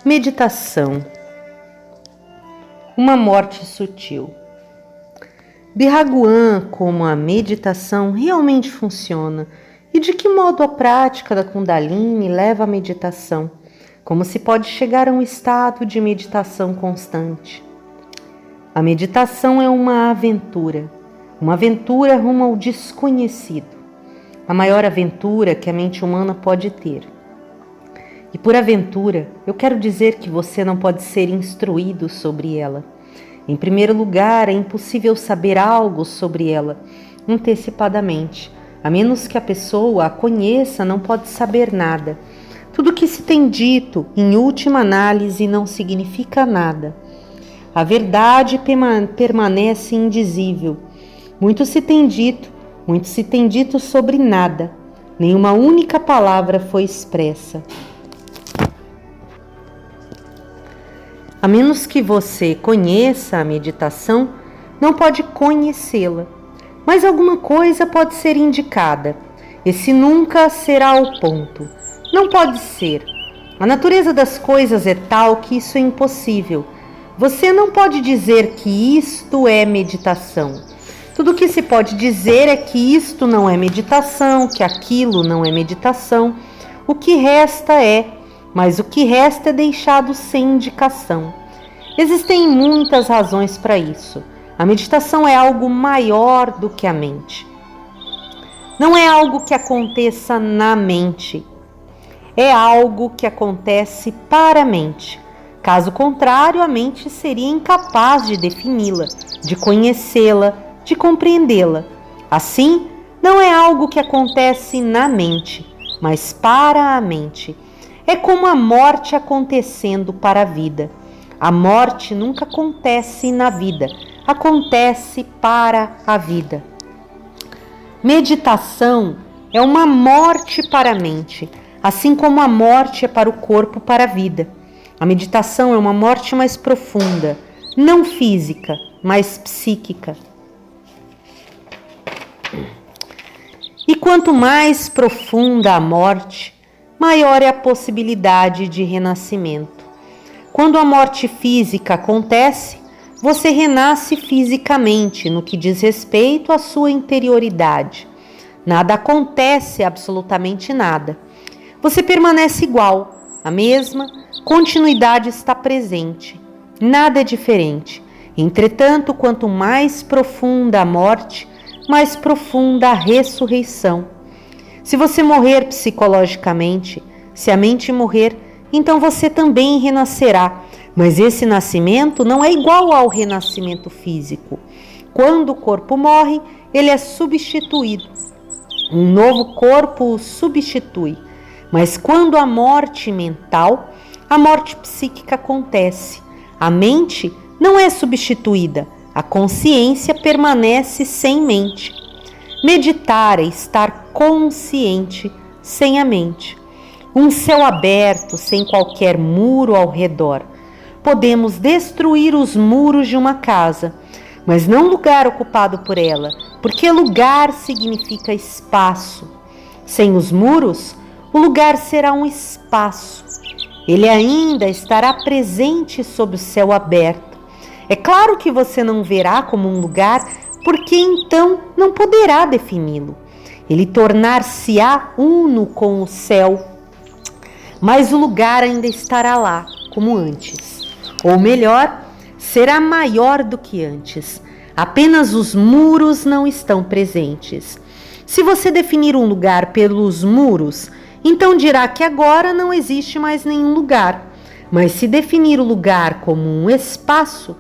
Meditação. Uma morte sutil. Bhagwan, como a meditação realmente funciona e de que modo a prática da Kundalini leva à meditação, como se pode chegar a um estado de meditação constante. A meditação é uma aventura rumo ao desconhecido, a maior aventura que a mente humana pode ter. E por aventura, eu quero dizer que você não pode ser instruído sobre ela. Em primeiro lugar, é impossível saber algo sobre ela antecipadamente. A menos que a pessoa a conheça, não pode saber nada. Tudo que se tem dito, em última análise, não significa nada. A verdade permanece indizível. Muito se tem dito sobre nada. Nenhuma única palavra foi expressa. A menos que você conheça a meditação, não pode conhecê-la. Mas alguma coisa pode ser indicada. Esse nunca será o ponto. Não pode ser. A natureza das coisas é tal que isso é impossível. Você não pode dizer que isto é meditação. Tudo o que se pode dizer é que isto não é meditação, que aquilo não é meditação. O que resta mas o que resta é deixado sem indicação. Existem muitas razões para isso. A meditação é algo maior do que a mente. Não é algo que aconteça na mente. É algo que acontece para a mente. Caso contrário, a mente seria incapaz de defini-la, de conhecê-la, de compreendê-la. Assim, não é algo que acontece na mente, mas para a mente. É como a morte acontecendo para a vida. A morte nunca acontece na vida, acontece para a vida. Meditação é uma morte para a mente, assim como a morte é para o corpo, para a vida. A meditação é uma morte mais profunda, não física, mas psíquica. E quanto mais profunda a morte, maior é a possibilidade de renascimento. Quando a morte física acontece, você renasce fisicamente no que diz respeito à sua interioridade. Nada acontece, absolutamente nada. Você permanece igual, a mesma continuidade está presente. Nada é diferente. Entretanto, quanto mais profunda a morte, mais profunda a ressurreição. Se você morrer psicologicamente, se a mente morrer, então você também renascerá. Mas esse nascimento não é igual ao renascimento físico. Quando o corpo morre, ele é substituído. Um novo corpo o substitui. Mas quando a morte mental, a morte psíquica acontece. A mente não é substituída. A consciência permanece sem mente. Meditar é estar consciente sem a mente. Um céu aberto, sem qualquer muro ao redor. Podemos destruir os muros de uma casa, mas não o lugar ocupado por ela, porque lugar significa espaço. Sem os muros, o lugar será um espaço. Ele ainda estará presente sob o céu aberto. É claro que você não verá como um lugar, porque então não poderá defini-lo. Ele tornar-se-á uno com o céu, mas o lugar ainda estará lá, como antes. Ou melhor, será maior do que antes. Apenas os muros não estão presentes. Se você definir um lugar pelos muros, então dirá que agora não existe mais nenhum lugar. Mas se definir o lugar como um espaço,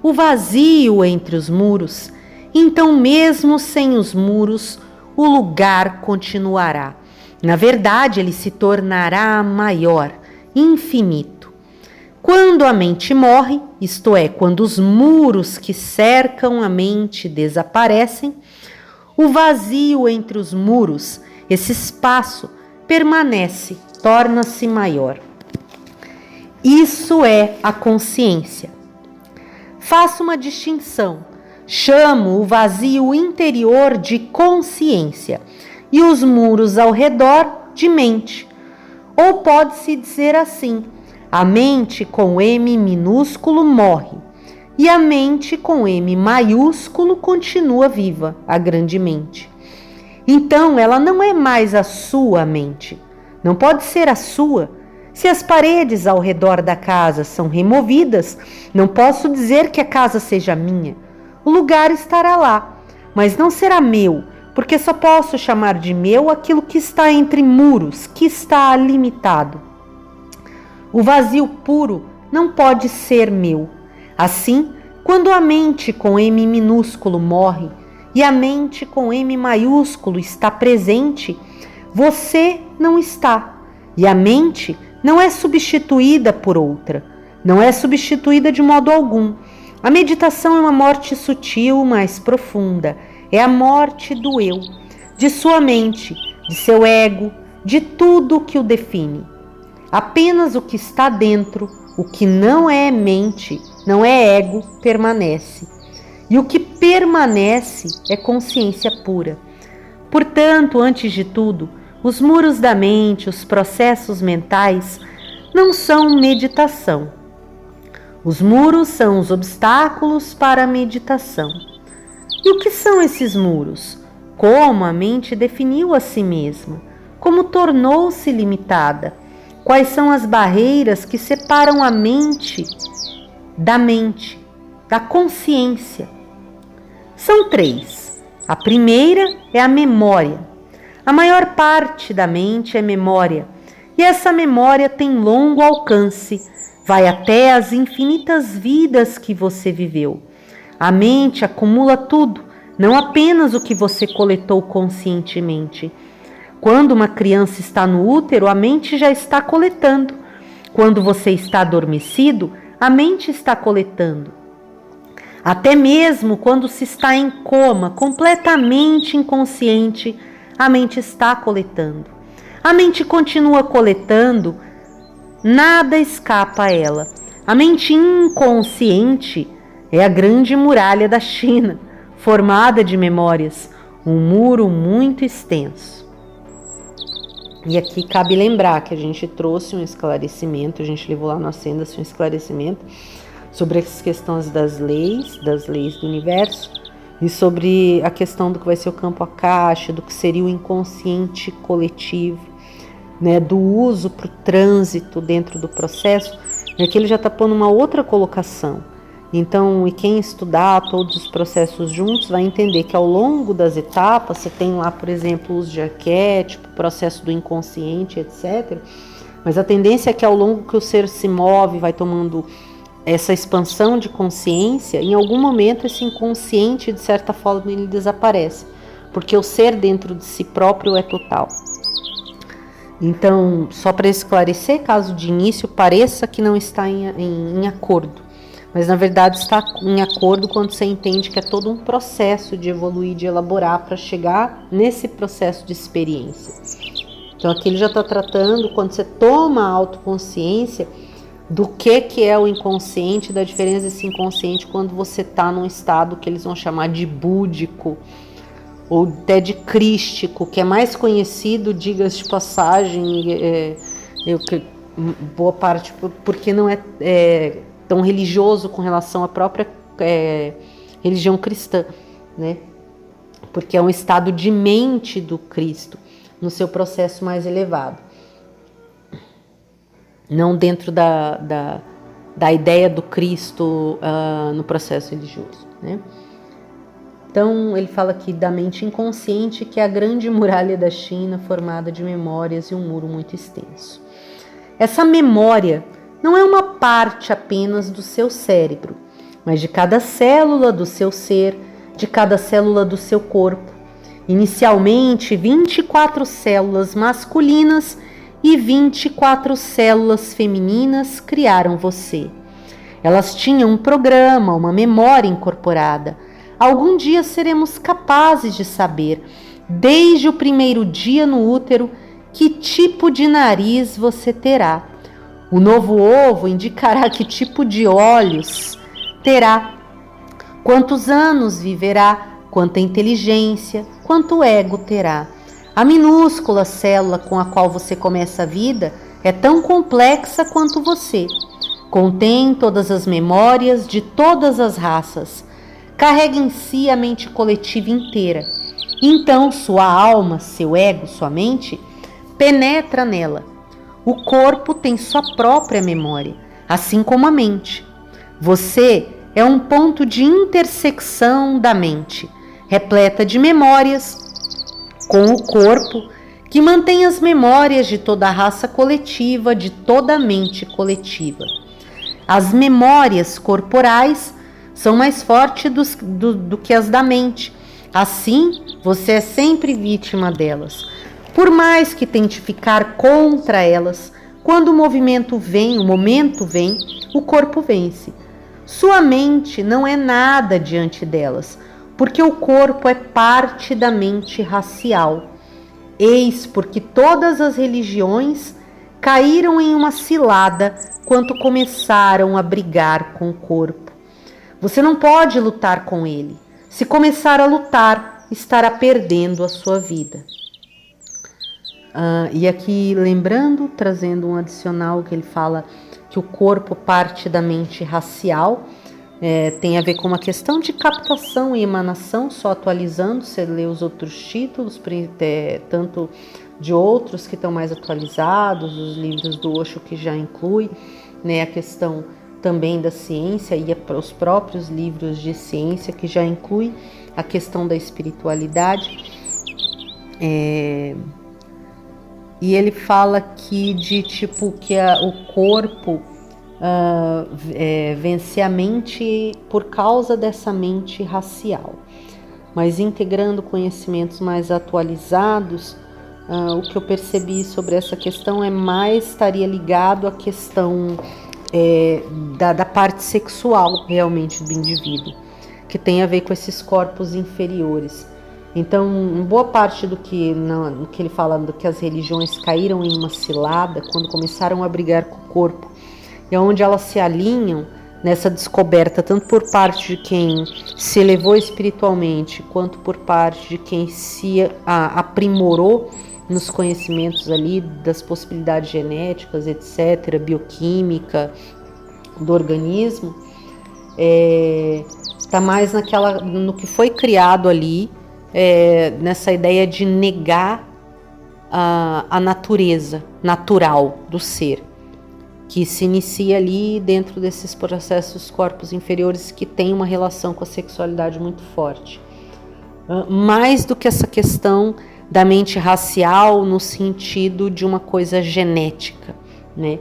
o vazio entre os muros, então mesmo sem os muros, o lugar continuará. Na verdade, ele se tornará maior, infinito. Quando a mente morre, isto é, quando os muros que cercam a mente desaparecem, o vazio entre os muros, esse espaço, permanece, torna-se maior. Isso é a consciência. Faço uma distinção. Chamo o vazio interior de consciência e os muros ao redor de mente. Ou pode-se dizer assim: A mente com M minúsculo morre e a mente com M maiúsculo continua viva, a grande mente. Então, ela não é mais a sua mente. Não pode ser a sua. Se as paredes ao redor da casa são removidas, não posso dizer que a casa seja minha. O lugar estará lá, mas não será meu, porque só posso chamar de meu aquilo que está entre muros, que está limitado. O vazio puro não pode ser meu. Assim, quando a mente com M minúsculo morre e a mente com M maiúsculo está presente, você não está. E a mente não é substituída por outra. Não é substituída de modo algum. A meditação é uma morte sutil, mais profunda. É a morte do eu, de sua mente, de seu ego, de tudo que o define. Apenas o que está dentro, o que não é mente, não é ego, permanece. E o que permanece é consciência pura. Portanto, antes de tudo, os muros da mente, os processos mentais, não são meditação. Os muros são os obstáculos para a meditação. E o que são esses muros? Como a mente definiu a si mesma? Como tornou-se limitada? Quais são as barreiras que separam a mente, da consciência? São 3. A primeira é a memória. A maior parte da mente é memória, e essa memória tem longo alcance, vai até as infinitas vidas que você viveu. A mente acumula tudo, não apenas o que você coletou conscientemente. Quando uma criança está no útero, a mente já está coletando. Quando você está adormecido, a mente está coletando. Até mesmo quando se está em coma, completamente inconsciente, a mente está coletando. A mente continua coletando, nada escapa a ela. A mente inconsciente é a grande muralha da China, formada de memórias, um muro muito extenso. E aqui cabe lembrar que a gente trouxe um esclarecimento, a gente levou lá na Ascenda um esclarecimento sobre as questões das leis do universo e sobre a questão do que vai ser o campo akáshico, do que seria o inconsciente coletivo, né, do uso para o trânsito dentro do processo. E aqui ele já está pondo uma outra colocação. Então, e quem estudar todos os processos juntos vai entender que ao longo das etapas, você tem lá, por exemplo, os de arquétipo, processo do inconsciente, etc. Mas a tendência é que ao longo que o ser se move, vai tomando essa expansão de consciência, em algum momento esse inconsciente, de certa forma, ele desaparece, porque o ser dentro de si próprio é total. Então, só para esclarecer, caso de início pareça que não está em acordo, mas na verdade está em acordo quando você entende que é todo um processo de evoluir, de elaborar para chegar nesse processo de experiência. Então aqui ele já está tratando, quando você toma a autoconsciência, do que é o inconsciente, da diferença desse inconsciente quando você está num estado que eles vão chamar de búdico, ou até de crístico, que é mais conhecido, diga-se de passagem, boa parte porque não é tão religioso com relação à própria religião cristã, né? Porque é um estado de mente do Cristo, no seu processo mais elevado. Não dentro da ideia do Cristo no processo religioso, né? Então, ele fala aqui da mente inconsciente, que é a grande muralha da China, formada de memórias e um muro muito extenso. Essa memória não é uma parte apenas do seu cérebro, mas de cada célula do seu ser, de cada célula do seu corpo. Inicialmente, 24 células masculinas e 24 células femininas criaram você. Elas tinham um programa, uma memória incorporada. Algum dia seremos capazes de saber, desde o primeiro dia no útero, que tipo de nariz você terá. O novo ovo indicará que tipo de olhos terá, quantos anos viverá, quanta inteligência, quanto ego terá. A minúscula célula com a qual você começa a vida É tão complexa quanto você. Contém todas as memórias de todas as raças. Carrega em si a mente coletiva inteira. Então, sua alma, seu ego, sua mente, penetra nela. O corpo tem sua própria memória, assim como a mente. Você é um ponto de intersecção da mente, repleta de memórias, com o corpo, que mantém as memórias de toda a raça coletiva, de toda a mente coletiva. As memórias corporais são mais fortes do que as da mente. Assim, você é sempre vítima delas. Por mais que tente ficar contra elas, quando o momento vem, o corpo vence. Sua mente não é nada diante delas, porque o corpo é parte da mente racial. Eis porque todas as religiões caíram em uma cilada quando começaram a brigar com o corpo. Você não pode lutar com ele. Se começar a lutar, estará perdendo a sua vida. E aqui, lembrando, trazendo um adicional que ele fala que o corpo parte da mente racial, tem a ver com uma questão de captação e emanação, só atualizando, você lê os outros títulos, tanto de outros que estão mais atualizados, os livros do Osho que já inclui, né, a questão também da ciência e os próprios livros de ciência que já inclui a questão da espiritualidade. E ele fala aqui de tipo que o corpo vence a mente por causa dessa mente racial. Mas integrando conhecimentos mais atualizados, o que eu percebi sobre essa questão estaria ligado à questão da parte sexual realmente do indivíduo, que tem a ver com esses corpos inferiores. Então, boa parte do que ele fala, do que as religiões caíram em uma cilada quando começaram a brigar com o corpo, e onde elas se alinham nessa descoberta, tanto por parte de quem se elevou espiritualmente, quanto por parte de quem se aprimorou nos conhecimentos ali das possibilidades genéticas, etc., bioquímica do organismo, está mais no que foi criado ali, nessa ideia de negar a natureza natural do ser, que se inicia ali dentro desses processos corpos inferiores que tem uma relação com a sexualidade muito forte. Mais do que essa questão da mente racial no sentido de uma coisa genética, né?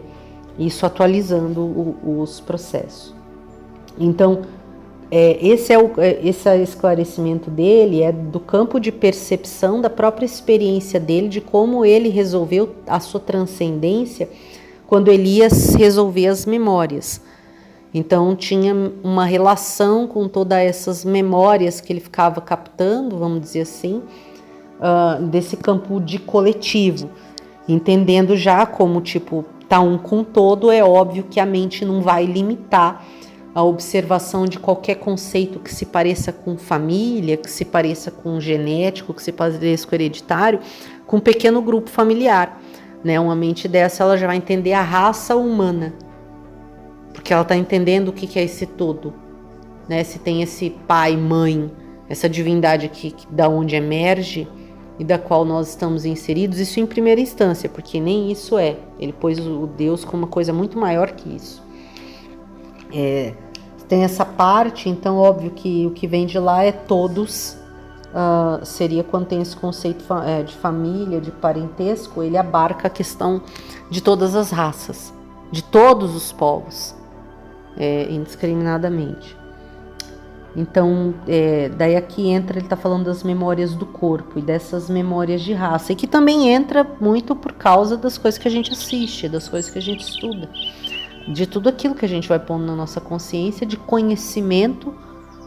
Isso atualizando os processos. Então, esse esclarecimento dele é do campo de percepção da própria experiência dele, de como ele resolveu a sua transcendência quando ele ia resolver as memórias. Então tinha uma relação com todas essas memórias que ele ficava captando, vamos dizer assim, desse campo de coletivo, entendendo já como tipo tá um com todo. É óbvio que a mente não vai limitar a observação de qualquer conceito que se pareça com família, que se pareça com genético, que se pareça com hereditário, com um pequeno grupo familiar, né? Uma mente dessa, ela já vai entender a raça humana, porque ela está entendendo o que é esse todo, né? Se tem esse pai, mãe, essa divindade aqui da onde emerge e da qual nós estamos inseridos, isso em primeira instância, porque nem isso é. Ele pôs o Deus como uma coisa muito maior que isso. Tem essa parte, então óbvio que o que vem de lá é todos, seria quando tem esse conceito de família, de parentesco, ele abarca a questão de todas as raças, de todos os povos, indiscriminadamente. Então, daí aqui entra, ele está falando das memórias do corpo e dessas memórias de raça, e que também entra muito por causa das coisas que a gente assiste, das coisas que a gente estuda, de tudo aquilo que a gente vai pondo na nossa consciência de conhecimento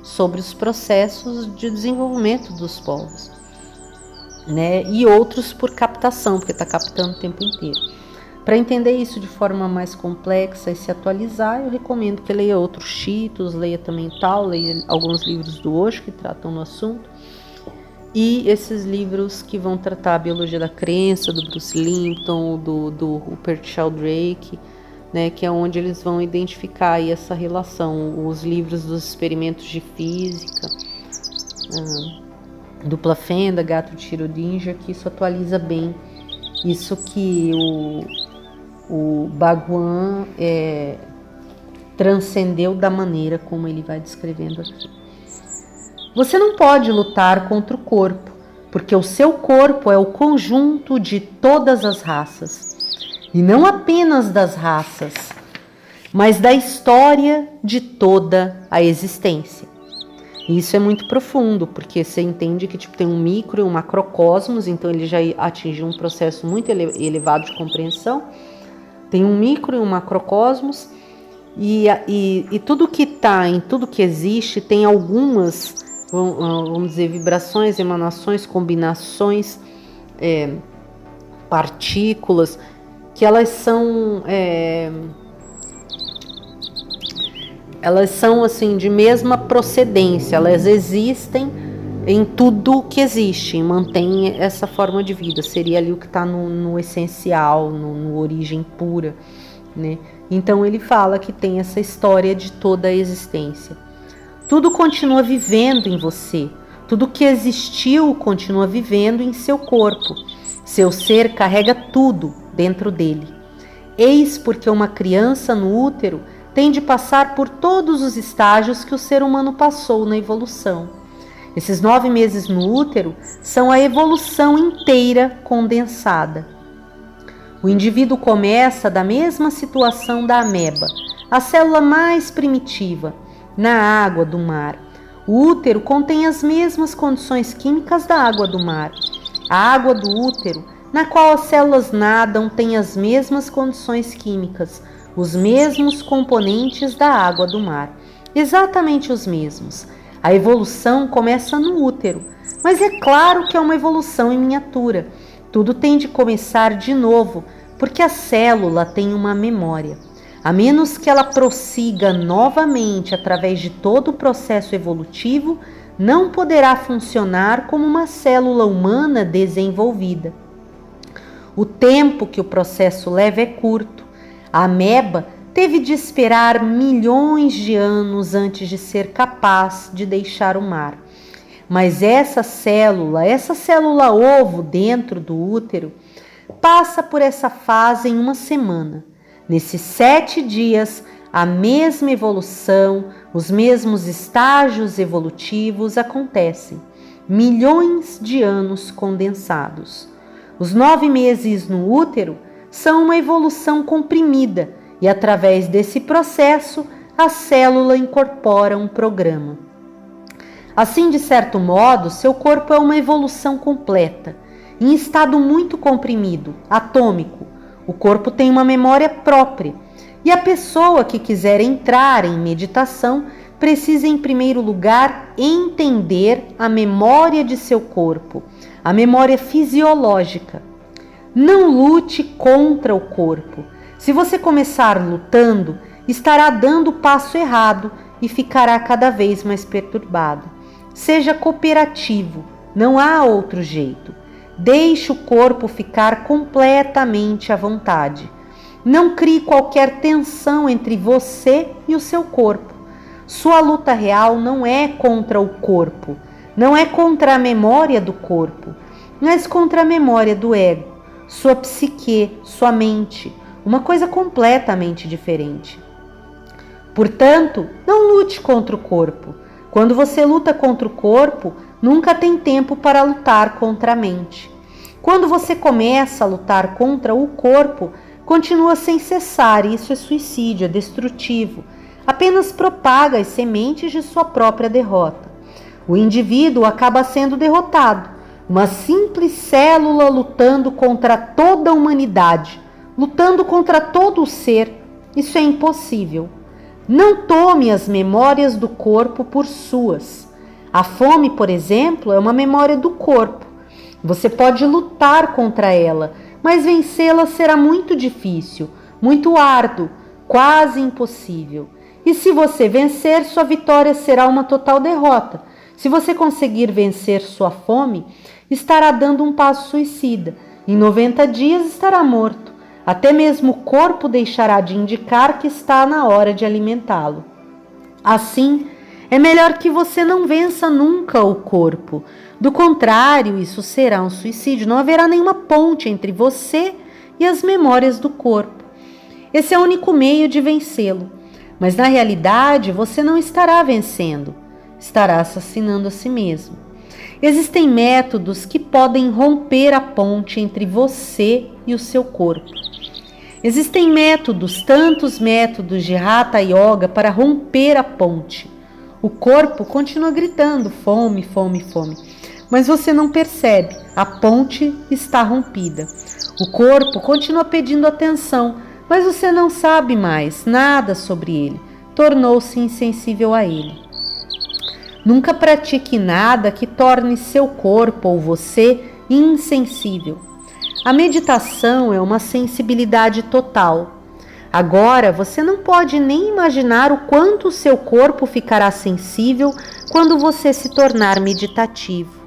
sobre os processos de desenvolvimento dos povos, né? E outros por captação, porque está captando o tempo inteiro. Para entender isso de forma mais complexa e se atualizar, eu recomendo que leia outros títulos, leia também leia alguns livros do Osho que tratam no assunto. E esses livros que vão tratar a biologia da crença, do Bruce Lipton, do Rupert Sheldrake, né, que é onde eles vão identificar aí essa relação. Os livros dos experimentos de física, Dupla Fenda, Gato de Schrödinger, que isso atualiza bem isso que o Bhagwan transcendeu da maneira como ele vai descrevendo aqui. Você não pode lutar contra o corpo, porque o seu corpo é o conjunto de todas as raças, e não apenas das raças, mas da história de toda a existência. E isso é muito profundo, porque você entende que tem um micro e um macrocosmos, então ele já atingiu um processo muito elevado de compreensão. Tem um micro e um macrocosmos, e tudo que está em tudo que existe tem algumas, vamos dizer, vibrações, emanações, combinações, partículas, que elas são assim de mesma procedência, elas existem em tudo que existe, mantém essa forma de vida, seria ali o que está no essencial, no origem pura, né? Então ele fala que tem essa história de toda a existência. Tudo continua vivendo em você, tudo que existiu continua vivendo em seu corpo, seu ser carrega tudo dentro dele. Eis porque uma criança no útero tem de passar por todos os estágios que o ser humano passou na evolução. Esses 9 meses no útero são a evolução inteira condensada. O indivíduo começa da mesma situação da ameba, a célula mais primitiva, na água do mar. O útero contém as mesmas condições químicas da água do mar. A água do útero, na qual as células nadam, tem as mesmas condições químicas, os mesmos componentes da água do mar, exatamente os mesmos. A evolução começa no útero, mas é claro que é uma evolução em miniatura. Tudo tem de começar de novo, porque a célula tem uma memória. A menos que ela prossiga novamente através de todo o processo evolutivo, não poderá funcionar como uma célula humana desenvolvida. O tempo que o processo leva é curto. A ameba teve de esperar milhões de anos antes de ser capaz de deixar o mar. Mas essa célula ovo dentro do útero, passa por essa fase em uma semana. Nesses 7 dias, a mesma evolução, os mesmos estágios evolutivos acontecem. Milhões de anos condensados. Os 9 meses no útero são uma evolução comprimida e, através desse processo, a célula incorpora um programa. Assim, de certo modo, seu corpo é uma evolução completa, em estado muito comprimido, atômico. O corpo tem uma memória própria e a pessoa que quiser entrar em meditação precisa, em primeiro lugar, entender a memória de seu corpo, a memória fisiológica. Não lute contra o corpo. Se você começar lutando, estará dando o passo errado e ficará cada vez mais perturbado. Seja cooperativo, não há outro jeito. Deixe o corpo ficar completamente à vontade. Não crie qualquer tensão entre você e o seu corpo. Sua luta real não é contra o corpo, não é contra a memória do corpo, mas contra a memória do ego, sua psique, sua mente, uma coisa completamente diferente. Portanto, não lute contra o corpo. Quando você luta contra o corpo, nunca tem tempo para lutar contra a mente. Quando você começa a lutar contra o corpo, continua sem cessar, e isso é suicídio, é destrutivo. Apenas propaga as sementes de sua própria derrota. O indivíduo acaba sendo derrotado, uma simples célula lutando contra toda a humanidade, lutando contra todo o ser. Isso é impossível. Não tome as memórias do corpo por suas. A fome, por exemplo, é uma memória do corpo. Você pode lutar contra ela, mas vencê-la será muito difícil, muito árduo, quase impossível. E se você vencer, sua vitória será uma total derrota, Se você conseguir vencer sua fome, estará dando um passo suicida. Em 90 dias estará morto. Até mesmo o corpo deixará de indicar que está na hora de alimentá-lo. Assim, é melhor que você não vença nunca o corpo. Do contrário, isso será um suicídio. Não haverá nenhuma ponte entre você e as memórias do corpo. Esse é o único meio de vencê-lo. Mas na realidade, você não estará vencendo. Estará assassinando a si mesmo. Existem métodos que podem romper a ponte entre você e o seu corpo. Existem métodos, tantos métodos de Hatha Yoga para romper a ponte. O corpo continua gritando fome, fome, fome, mas você não percebe, a ponte está rompida. O corpo continua pedindo atenção, mas você não sabe mais nada sobre ele, tornou-se insensível a ele. Nunca pratique nada que torne seu corpo ou você insensível. A meditação é uma sensibilidade total. Agora, você não pode nem imaginar o quanto o seu corpo ficará sensível quando você se tornar meditativo.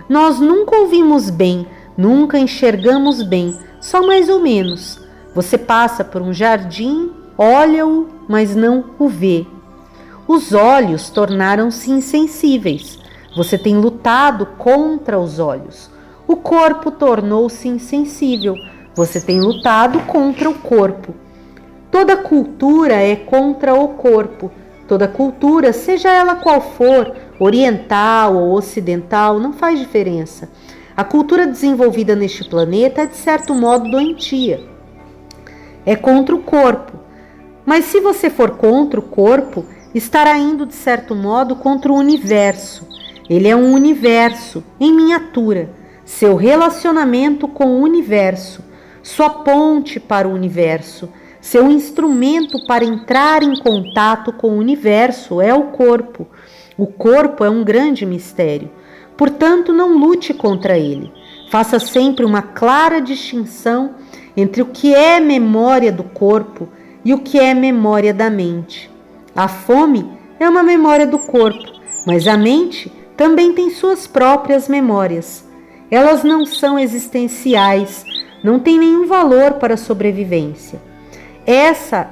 Nós nunca ouvimos bem, nunca enxergamos bem, só mais ou menos. Você passa por um jardim, olha-o, mas não o vê. Os olhos tornaram-se insensíveis. Você tem lutado contra os olhos. O corpo tornou-se insensível. Você tem lutado contra o corpo. Toda cultura é contra o corpo. Toda cultura, seja ela qual for, oriental ou ocidental, não faz diferença. A cultura desenvolvida neste planeta é de certo modo doentia. É contra o corpo. Mas se você for contra o corpo, estará indo de certo modo contra o universo. Ele é um universo em miniatura. Seu relacionamento com o universo, sua ponte para o universo, seu instrumento para entrar em contato com o universo é o corpo. O corpo é um grande mistério. Portanto, não lute contra ele. Faça sempre uma clara distinção entre o que é memória do corpo e o que é memória da mente. A fome é uma memória do corpo, mas a mente também tem suas próprias memórias. Elas não são existenciais, não têm nenhum valor para a sobrevivência. Essa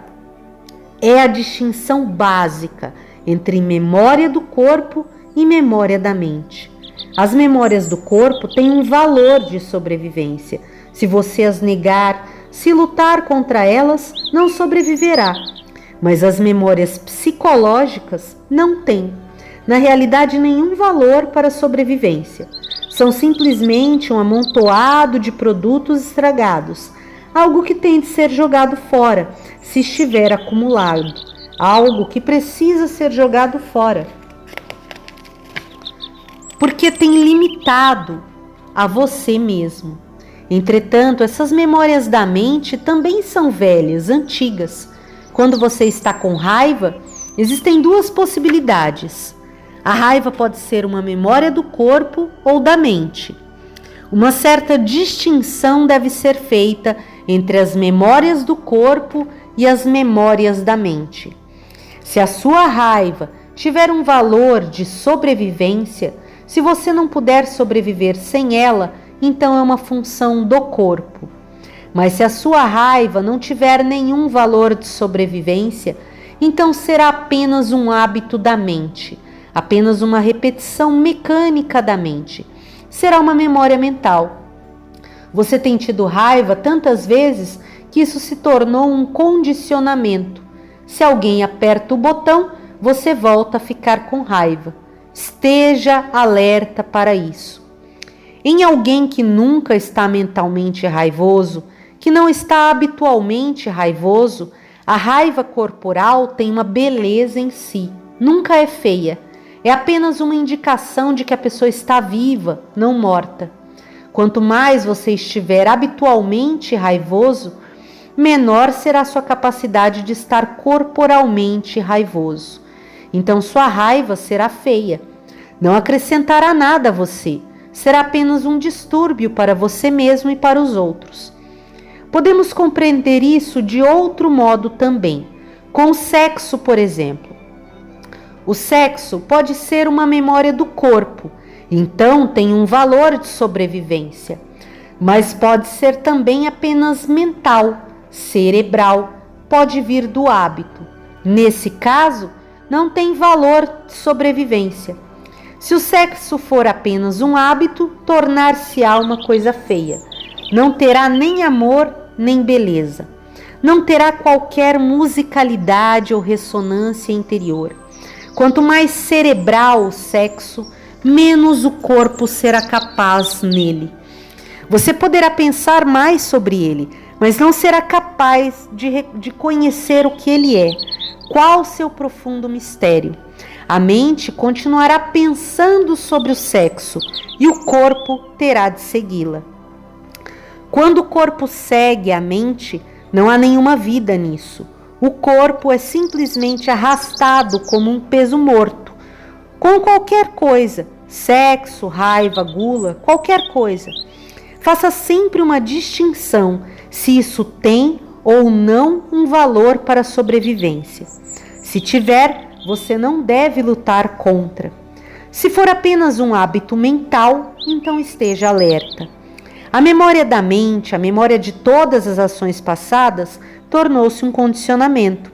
é a distinção básica entre memória do corpo e memória da mente. As memórias do corpo têm um valor de sobrevivência. Se você as negar, se lutar contra elas, não sobreviverá. Mas as memórias psicológicas não têm, na realidade, nenhum valor para a sobrevivência. São simplesmente um amontoado de produtos estragados, algo que tem de ser jogado fora, se estiver acumulado, algo que precisa ser jogado fora, porque tem limitado a você mesmo. Entretanto, essas memórias da mente também são velhas, antigas. Quando você está com raiva, existem duas possibilidades. A raiva pode ser uma memória do corpo ou da mente. Uma certa distinção deve ser feita entre as memórias do corpo e as memórias da mente. Se a sua raiva tiver um valor de sobrevivência, se você não puder sobreviver sem ela, então é uma função do corpo. Mas se a sua raiva não tiver nenhum valor de sobrevivência, então será apenas um hábito da mente, apenas uma repetição mecânica da mente. Será uma memória mental. Você tem tido raiva tantas vezes que isso se tornou um condicionamento. Se alguém aperta o botão, você volta a ficar com raiva. Esteja alerta para isso. Em alguém que nunca está mentalmente raivoso, que não está habitualmente raivoso, a raiva corporal tem uma beleza em si, nunca é feia. É apenas uma indicação de que a pessoa está viva, não morta. Quanto mais você estiver habitualmente raivoso, menor será sua capacidade de estar corporalmente raivoso. Então sua raiva será feia. Não acrescentará nada a você. Será apenas um distúrbio para você mesmo e para os outros. Podemos compreender isso de outro modo também, com o sexo, por exemplo. O sexo pode ser uma memória do corpo, então tem um valor de sobrevivência, mas pode ser também apenas mental, cerebral, pode vir do hábito. Nesse caso, não tem valor de sobrevivência. Se o sexo for apenas um hábito, tornar-se-á uma coisa feia. Não terá nem amor, nem beleza. Não terá qualquer musicalidade ou ressonância interior. Quanto mais cerebral o sexo, menos o corpo será capaz nele. Você poderá pensar mais sobre ele, mas não será capaz de conhecer o que ele é, qual seu profundo mistério. A mente continuará pensando sobre o sexo e o corpo terá de segui-la. Quando o corpo segue a mente, não há nenhuma vida nisso. O corpo é simplesmente arrastado como um peso morto, com qualquer coisa, sexo, raiva, gula, qualquer coisa. Faça sempre uma distinção se isso tem ou não um valor para a sobrevivência. Se tiver, você não deve lutar contra. Se for apenas um hábito mental, então esteja alerta. A memória da mente, a memória de todas as ações passadas, tornou-se um condicionamento.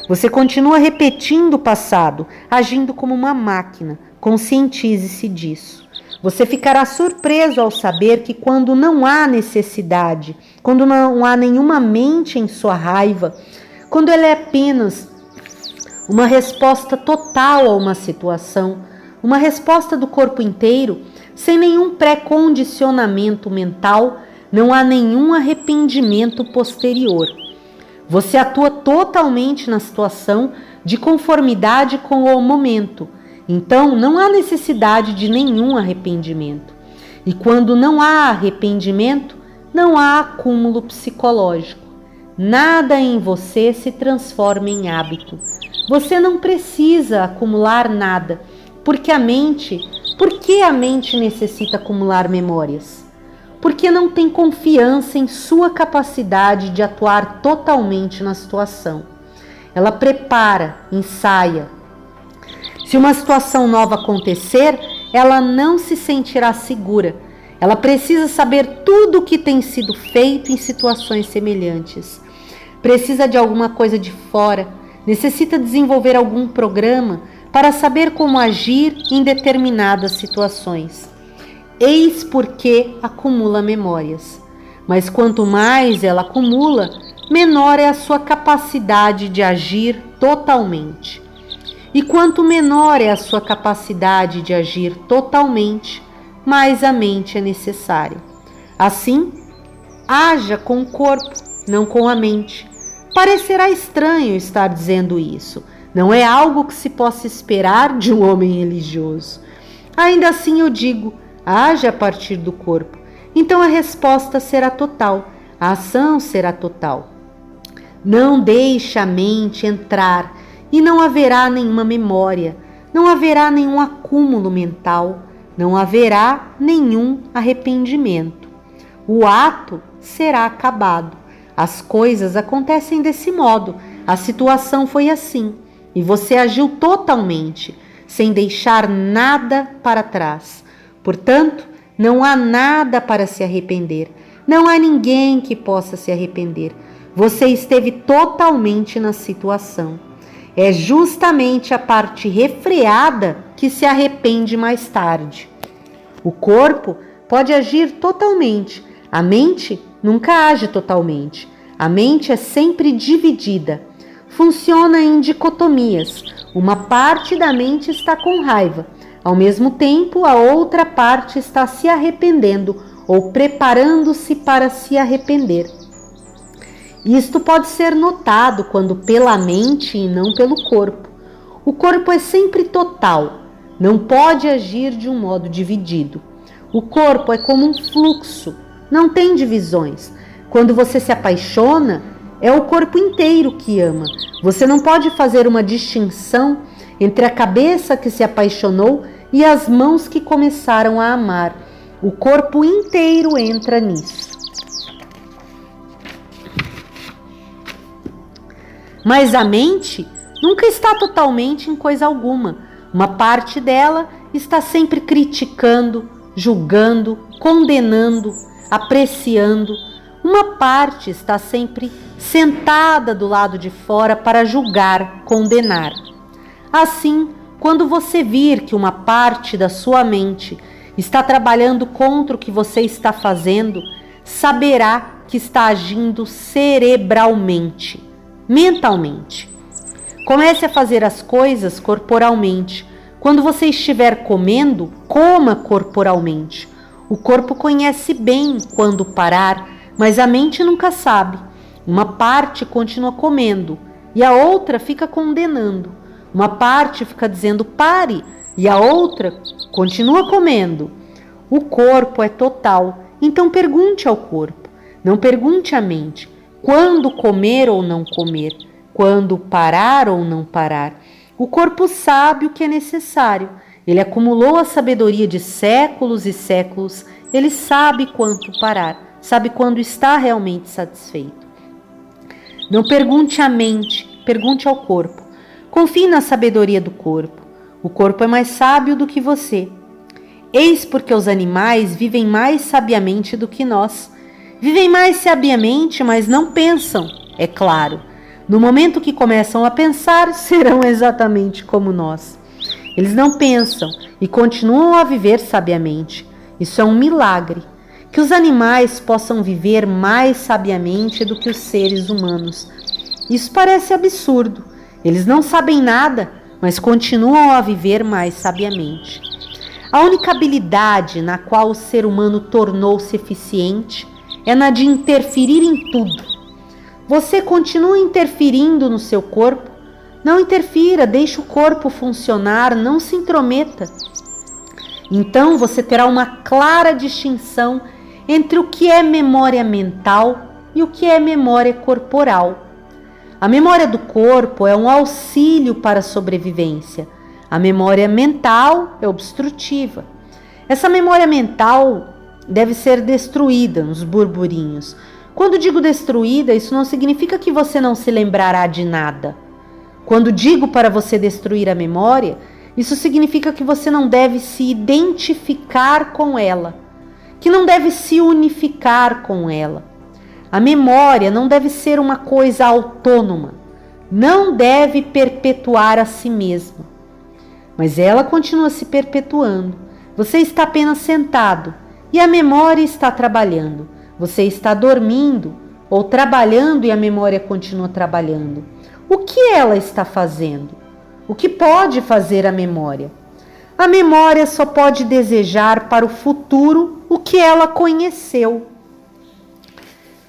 Você continua repetindo o passado, agindo como uma máquina. Conscientize-se disso. Você ficará surpreso ao saber que quando não há necessidade, quando não há nenhuma mente em sua raiva, quando ela é apenas uma resposta total a uma situação, uma resposta do corpo inteiro, sem nenhum pré-condicionamento mental, não há nenhum arrependimento posterior. Você atua totalmente na situação de conformidade com o momento, então não há necessidade de nenhum arrependimento. E quando não há arrependimento, não há acúmulo psicológico. Nada em você se transforma em hábito. Você não precisa acumular nada, por que a mente necessita acumular memórias? Porque não tem confiança em sua capacidade de atuar totalmente na situação. Ela prepara, ensaia. Se uma situação nova acontecer, ela não se sentirá segura. Ela precisa saber tudo o que tem sido feito em situações semelhantes. Precisa de alguma coisa de fora, necessita desenvolver algum programa para saber como agir em determinadas situações. Eis porque acumula memórias. Mas quanto mais ela acumula, menor é a sua capacidade de agir totalmente. E quanto menor é a sua capacidade de agir totalmente, mais a mente é necessária. Assim, haja com o corpo, não com a mente. Parecerá estranho estar dizendo isso. Não é algo que se possa esperar de um homem religioso. Ainda assim eu digo, haja a partir do corpo. Então a resposta será total, a ação será total. Não deixe a mente entrar e não haverá nenhuma memória, não haverá nenhum acúmulo mental, não haverá nenhum arrependimento. O ato será acabado. As coisas acontecem desse modo, a situação foi assim, e você agiu totalmente, sem deixar nada para trás. Portanto, não há nada para se arrepender, não há ninguém que possa se arrepender. Você esteve totalmente na situação. É justamente a parte refreada que se arrepende mais tarde. O corpo pode agir totalmente, a mente nunca age totalmente. A mente é sempre dividida. Funciona em dicotomias. Uma parte da mente está com raiva. Ao mesmo tempo, a outra parte está se arrependendo ou preparando-se para se arrepender. Isto pode ser notado quando pela mente e não pelo corpo. O corpo é sempre total, não pode agir de um modo dividido. O corpo é como um fluxo, não tem divisões. Quando você se apaixona, é o corpo inteiro que ama. Você não pode fazer uma distinção entre a cabeça que se apaixonou e as mãos que começaram a amar. O corpo inteiro entra nisso. Mas a mente nunca está totalmente em coisa alguma. Uma parte dela está sempre criticando, julgando, condenando, apreciando. Uma parte está sempre sentada do lado de fora para julgar, condenar. Assim, quando você vir que uma parte da sua mente está trabalhando contra o que você está fazendo, saberá que está agindo cerebralmente, mentalmente. Comece a fazer as coisas corporalmente. Quando você estiver comendo, coma corporalmente. O corpo conhece bem quando parar, mas a mente nunca sabe. Uma parte continua comendo e a outra fica condenando. Uma parte fica dizendo pare e a outra continua comendo. O corpo é total, então pergunte ao corpo. Não pergunte à mente quando comer ou não comer, quando parar ou não parar. O corpo sabe o que é necessário. Ele acumulou a sabedoria de séculos e séculos. Ele sabe quanto parar, sabe quando está realmente satisfeito. Não pergunte à mente, pergunte ao corpo. Confie na sabedoria do corpo. O corpo é mais sábio do que você. Eis porque os animais vivem mais sabiamente do que nós. Vivem mais sabiamente, mas não pensam, é claro. No momento que começam a pensar, serão exatamente como nós. Eles não pensam e continuam a viver sabiamente. Isso é um milagre. Que os animais possam viver mais sabiamente do que os seres humanos. Isso parece absurdo. Eles não sabem nada, mas continuam a viver mais sabiamente. A única habilidade na qual o ser humano tornou-se eficiente é na de interferir em tudo. Você continua interferindo no seu corpo? Não interfira, deixe o corpo funcionar, não se intrometa. Então você terá uma clara distinção entre o que é memória mental e o que é memória corporal. A memória do corpo é um auxílio para a sobrevivência. A memória mental é obstrutiva. Essa memória mental deve ser destruída nos burburinhos. Quando digo destruída, isso não significa que você não se lembrará de nada. Quando digo para você destruir a memória, isso significa que você não deve se identificar com ela, que não deve se unificar com ela. A memória não deve ser uma coisa autônoma, não deve perpetuar a si mesma. Mas ela continua se perpetuando. Você está apenas sentado e a memória está trabalhando. Você está dormindo ou trabalhando e a memória continua trabalhando. O que ela está fazendo? O que pode fazer a memória? A memória só pode desejar para o futuro o que ela conheceu.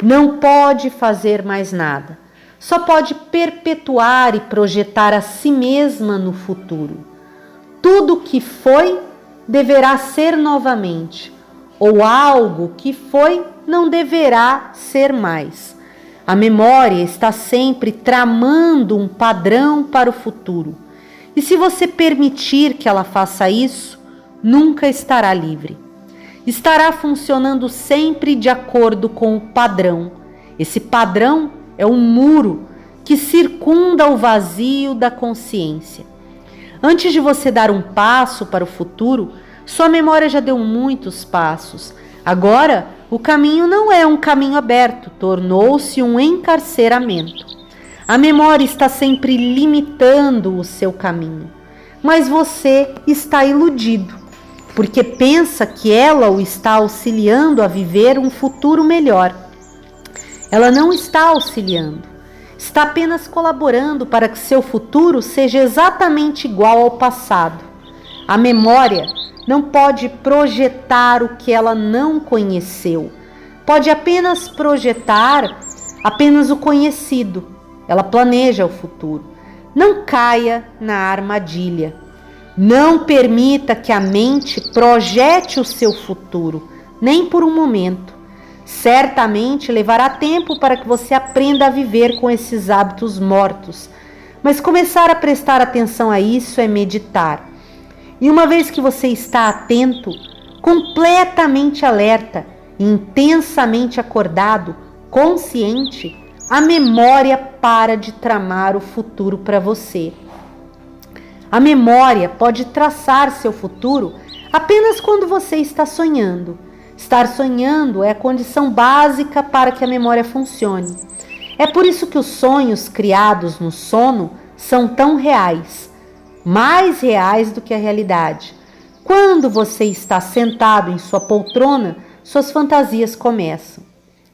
Não pode fazer mais nada. Só pode perpetuar e projetar a si mesma no futuro. Tudo o que foi deverá ser novamente, ou algo que foi não deverá ser mais. A memória está sempre tramando um padrão para o futuro. E se você permitir que ela faça isso, nunca estará livre. Estará funcionando sempre de acordo com o padrão. Esse padrão é um muro que circunda o vazio da consciência. Antes de você dar um passo para o futuro, sua memória já deu muitos passos. Agora, o caminho não é um caminho aberto, tornou-se um encarceramento. A memória está sempre limitando o seu caminho, mas você está iludido, porque pensa que ela o está auxiliando a viver um futuro melhor. Ela não está auxiliando, está apenas colaborando para que seu futuro seja exatamente igual ao passado. A memória não pode projetar o que ela não conheceu, pode apenas projetar apenas o conhecido. Ela planeja o futuro. Não caia na armadilha. Não permita que a mente projete o seu futuro, nem por um momento. Certamente levará tempo para que você aprenda a viver com esses hábitos mortos, mas começar a prestar atenção a isso é meditar. E uma vez que você está atento, completamente alerta, intensamente acordado, consciente, a memória para de tramar o futuro para você. A memória pode traçar seu futuro apenas quando você está sonhando. Estar sonhando é a condição básica para que a memória funcione. É por isso que os sonhos criados no sono são tão reais, mais reais do que a realidade. Quando você está sentado em sua poltrona, suas fantasias começam.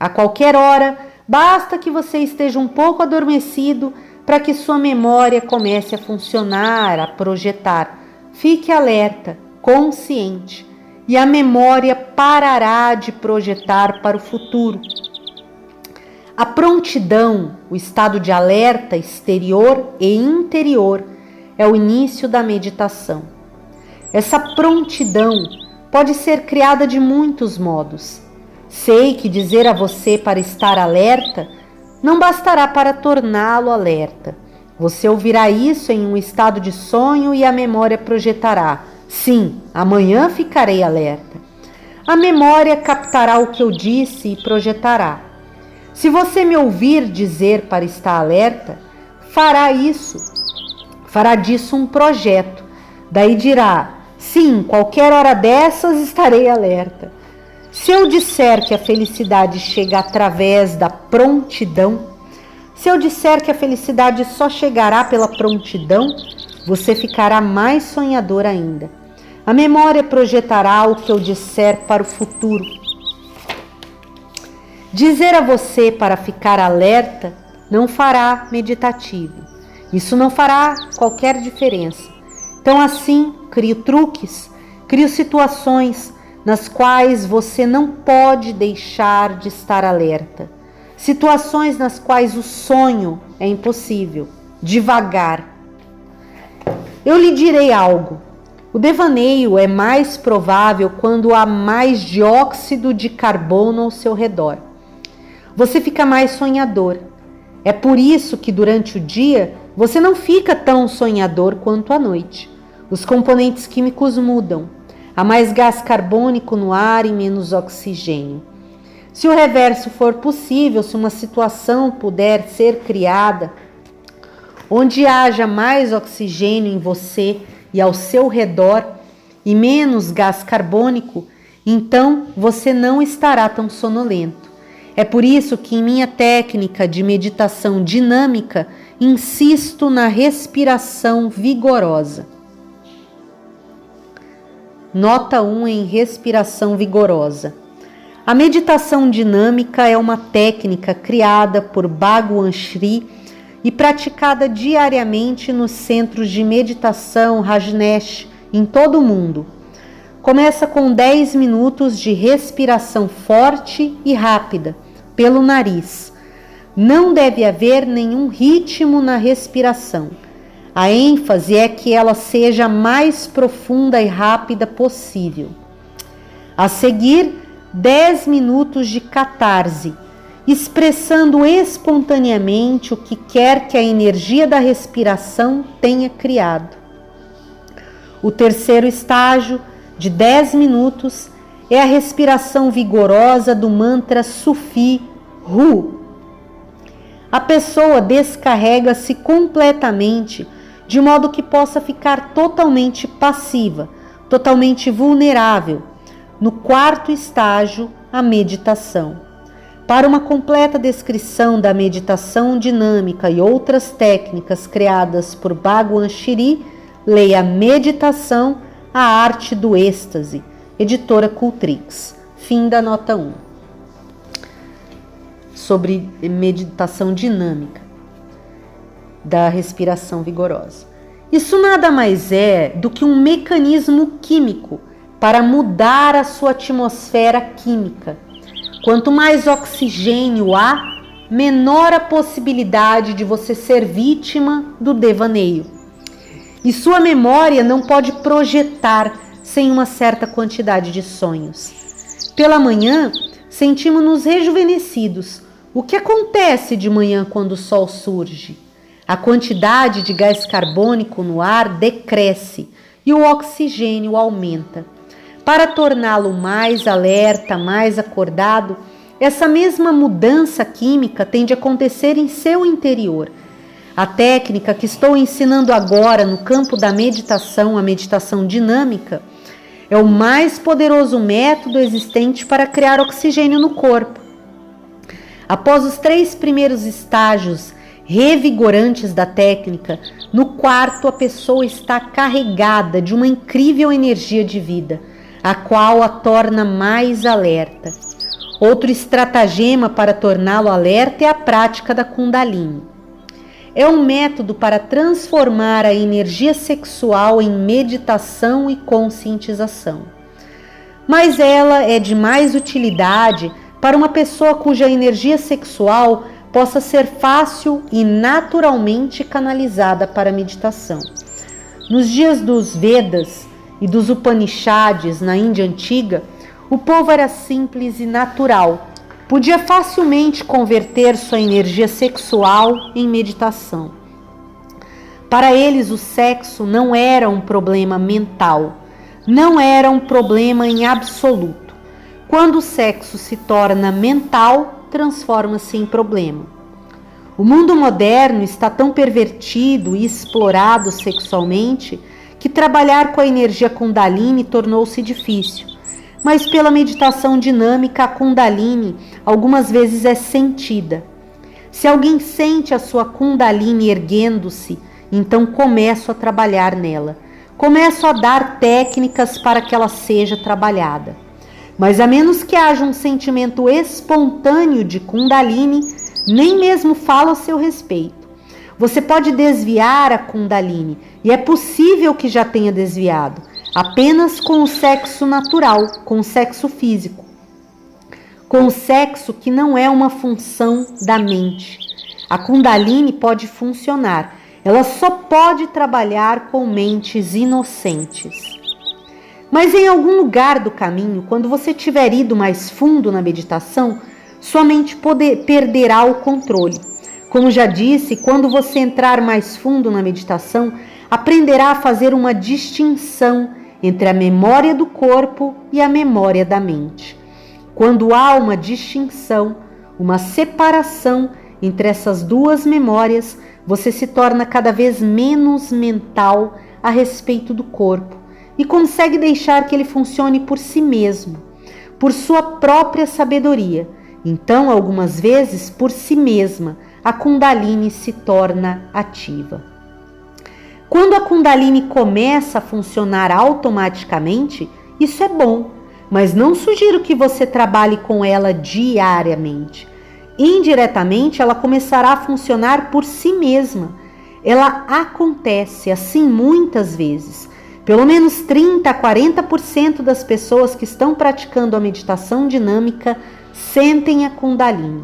A qualquer hora, basta que você esteja um pouco adormecido para que sua memória comece a funcionar, a projetar. Fique alerta, consciente, e a memória parará de projetar para o futuro. A prontidão, o estado de alerta exterior e interior, é o início da meditação. Essa prontidão pode ser criada de muitos modos. Sei que dizer a você para estar alerta não bastará para torná-lo alerta. Você ouvirá isso em um estado de sonho e a memória projetará: sim, amanhã ficarei alerta. A memória captará o que eu disse e projetará. Se você me ouvir dizer para estar alerta, fará disso um projeto. Daí dirá: sim, qualquer hora dessas estarei alerta. Se eu disser que a felicidade chega através da prontidão, se eu disser que a felicidade só chegará pela prontidão, você ficará mais sonhador ainda. A memória projetará o que eu disser para o futuro. Dizer a você para ficar alerta não fará meditativo. Isso não fará qualquer diferença. Então, assim, crio truques, crio situações nas quais você não pode deixar de estar alerta. Situações nas quais o sonho é impossível. Devagar. Eu lhe direi algo. O devaneio é mais provável quando há mais dióxido de carbono ao seu redor. Você fica mais sonhador. É por isso que durante o dia você não fica tão sonhador quanto à noite. Os componentes químicos mudam. Há mais gás carbônico no ar e menos oxigênio. Se o reverso for possível, se uma situação puder ser criada onde haja mais oxigênio em você e ao seu redor e menos gás carbônico, então você não estará tão sonolento. É por isso que em minha técnica de meditação dinâmica insisto na respiração vigorosa. Nota 1 em respiração vigorosa. A meditação dinâmica é uma técnica criada por Bhagwan Sri e praticada diariamente nos centros de meditação Rajneesh em todo o mundo. Começa com 10 minutos de respiração forte e rápida pelo nariz. Não deve haver nenhum ritmo na respiração. A ênfase é que ela seja a mais profunda e rápida possível. A seguir, 10 minutos de catarse, expressando espontaneamente o que quer que a energia da respiração tenha criado. O terceiro estágio, de 10 minutos, é a respiração vigorosa do mantra Sufi Hu. A pessoa descarrega-se completamente, de modo que possa ficar totalmente passiva, totalmente vulnerável. No quarto estágio, a meditação. Para uma completa descrição da meditação dinâmica e outras técnicas criadas por Bhagwan Sri, leia Meditação, a Arte do Êxtase, editora Cultrix. Fim da nota 1. Sobre meditação dinâmica da respiração vigorosa. Isso nada mais é do que um mecanismo químico para mudar a sua atmosfera química. Quanto mais oxigênio há, menor a possibilidade de você ser vítima do devaneio. E sua memória não pode projetar sem uma certa quantidade de sonhos. Pela manhã, sentimos-nos rejuvenescidos. O que acontece de manhã quando o sol surge? A quantidade de gás carbônico no ar decresce e o oxigênio aumenta. Para torná-lo mais alerta, mais acordado, essa mesma mudança química tende a acontecer em seu interior. A técnica que estou ensinando agora no campo da meditação, a meditação dinâmica, é o mais poderoso método existente para criar oxigênio no corpo. Após os 3 primeiros estágios revigorantes da técnica, no quarto a pessoa está carregada de uma incrível energia de vida, a qual a torna mais alerta. Outro estratagema para torná-lo alerta é a prática da Kundalini. É um método para transformar a energia sexual em meditação e conscientização. Mas ela é de mais utilidade para uma pessoa cuja energia sexual possa ser fácil e naturalmente canalizada para a meditação. Nos dias dos Vedas e dos Upanishads na Índia Antiga, o povo era simples e natural. Podia facilmente converter sua energia sexual em meditação. Para eles, o sexo não era um problema mental, não era um problema em absoluto. Quando o sexo se torna mental, transforma-se em problema. O mundo moderno está tão pervertido e explorado sexualmente que trabalhar com a energia Kundalini tornou-se difícil. Mas pela meditação dinâmica, a Kundalini algumas vezes é sentida. Se alguém sente a sua Kundalini erguendo-se, então começo a trabalhar nela. Começo a dar técnicas para que ela seja trabalhada. Mas a menos que haja um sentimento espontâneo de Kundalini, nem mesmo falo a seu respeito. Você pode desviar a Kundalini, e é possível que já tenha desviado, apenas com o sexo natural, com o sexo físico. Com o sexo que não é uma função da mente. A Kundalini pode funcionar, ela só pode trabalhar com mentes inocentes. Mas em algum lugar do caminho, quando você tiver ido mais fundo na meditação, sua mente perderá o controle. Como já disse, quando você entrar mais fundo na meditação, aprenderá a fazer uma distinção entre a memória do corpo e a memória da mente. Quando há uma distinção, uma separação entre essas duas memórias, você se torna cada vez menos mental a respeito do corpo e consegue deixar que ele funcione por si mesmo, por sua própria sabedoria. Então, algumas vezes, por si mesma, a Kundalini se torna ativa. Quando a Kundalini começa a funcionar automaticamente, isso é bom, mas não sugiro que você trabalhe com ela diariamente. Indiretamente, ela começará a funcionar por si mesma. Ela acontece assim muitas vezes. Pelo menos 30 a 40% das pessoas que estão praticando a meditação dinâmica sentem a Kundalini.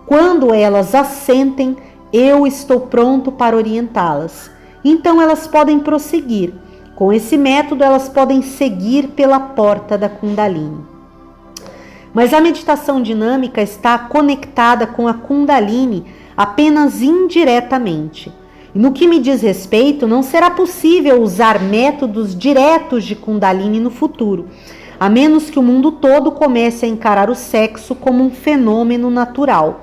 Quando elas a sentem, eu estou pronto para orientá-las. Então elas podem prosseguir. Com esse método, elas podem seguir pela porta da Kundalini. Mas a meditação dinâmica está conectada com a Kundalini apenas indiretamente. E no que me diz respeito, não será possível usar métodos diretos de Kundalini no futuro, a menos que o mundo todo comece a encarar o sexo como um fenômeno natural.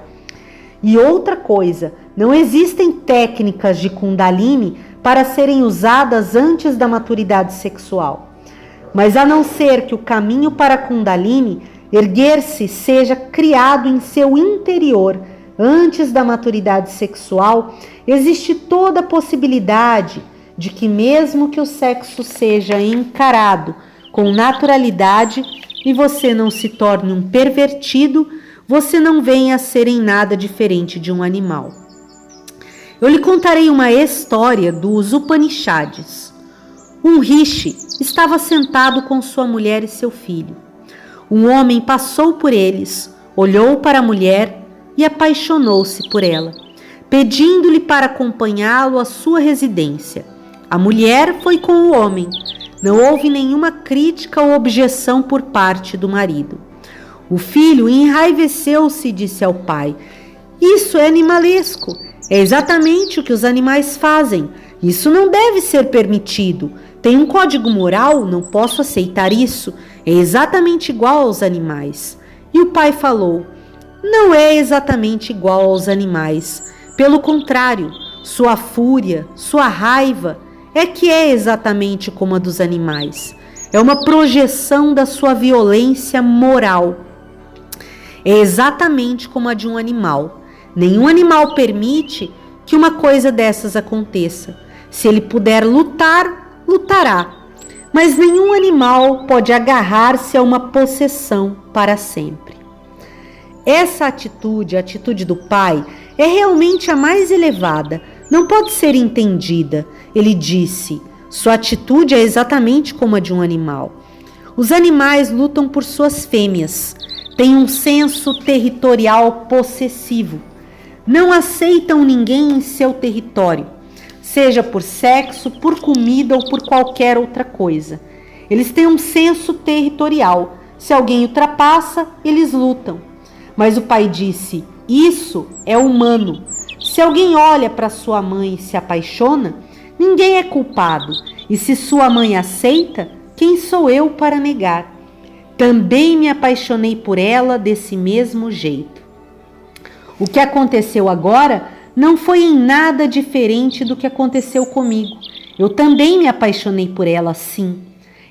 E outra coisa, não existem técnicas de Kundalini para serem usadas antes da maturidade sexual. Mas a não ser que o caminho para a Kundalini erguer-se seja criado em seu interior antes da maturidade sexual, existe toda a possibilidade de que mesmo que o sexo seja encarado com naturalidade e você não se torne um pervertido, você não venha a ser em nada diferente de um animal. Eu lhe contarei uma história dos Upanishads. Um rishi estava sentado com sua mulher e seu filho. Um homem passou por eles, olhou para a mulher e apaixonou-se por ela, pedindo-lhe para acompanhá-lo à sua residência. A mulher foi com o homem. Não houve nenhuma crítica ou objeção por parte do marido. O filho enraiveceu-se e disse ao pai: "Isso é animalesco. É exatamente o que os animais fazem. Isso não deve ser permitido. Tem um código moral, não posso aceitar isso. É exatamente igual aos animais." E o pai falou: não é exatamente igual aos animais. Pelo contrário, sua fúria, sua raiva é que é exatamente como a dos animais. É uma projeção da sua violência moral. É exatamente como a de um animal. Nenhum animal permite que uma coisa dessas aconteça. Se ele puder lutar, lutará. Mas nenhum animal pode agarrar-se a uma possessão para sempre. Essa atitude, a atitude do pai, é realmente a mais elevada. Não pode ser entendida. Ele disse: sua atitude é exatamente como a de um animal. Os animais lutam por suas fêmeas. Têm um senso territorial possessivo. Não aceitam ninguém em seu território, seja por sexo, por comida ou por qualquer outra coisa. Eles têm um senso territorial. Se alguém ultrapassa, eles lutam. Mas o pai disse: isso é humano. Se alguém olha para sua mãe e se apaixona, ninguém é culpado. E se sua mãe aceita, quem sou eu para negar? Também me apaixonei por ela desse mesmo jeito. O que aconteceu agora não foi em nada diferente do que aconteceu comigo. Eu também me apaixonei por ela, sim.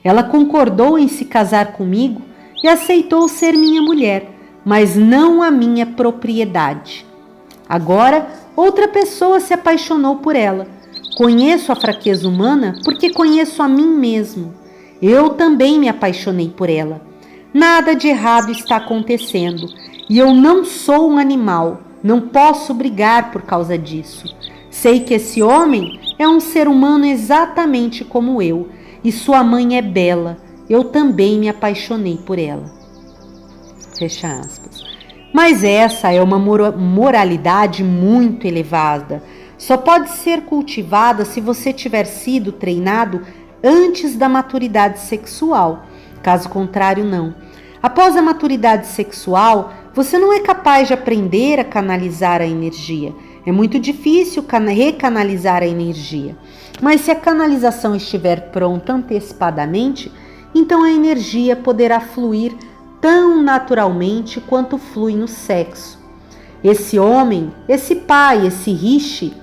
Ela concordou em se casar comigo e aceitou ser minha mulher, mas não a minha propriedade. Agora, outra pessoa se apaixonou por ela. Conheço a fraqueza humana porque conheço a mim mesmo. Eu também me apaixonei por ela. Nada de errado está acontecendo e eu não sou um animal. Não posso brigar por causa disso. Sei que esse homem é um ser humano exatamente como eu e sua mãe é bela. Eu também me apaixonei por ela. Fecha aspas. Mas essa é uma moralidade muito elevada. Só pode ser cultivada se você tiver sido treinado antes da maturidade sexual. Caso contrário, não. Após a maturidade sexual, você não é capaz de aprender a canalizar a energia. É muito difícil recanalizar a energia. Mas se a canalização estiver pronta antecipadamente, então a energia poderá fluir tão naturalmente quanto flui no sexo. Esse homem, esse pai, esse rishi,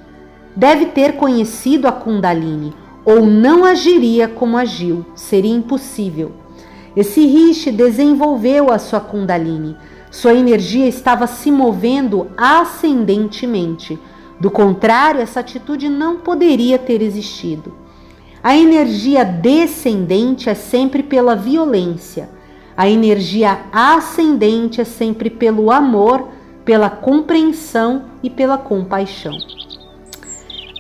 deve ter conhecido a Kundalini, ou não agiria como agiu, seria impossível. Esse rishi desenvolveu a sua Kundalini, sua energia estava se movendo ascendentemente. Do contrário, essa atitude não poderia ter existido. A energia descendente é sempre pela violência. A energia ascendente é sempre pelo amor, pela compreensão e pela compaixão.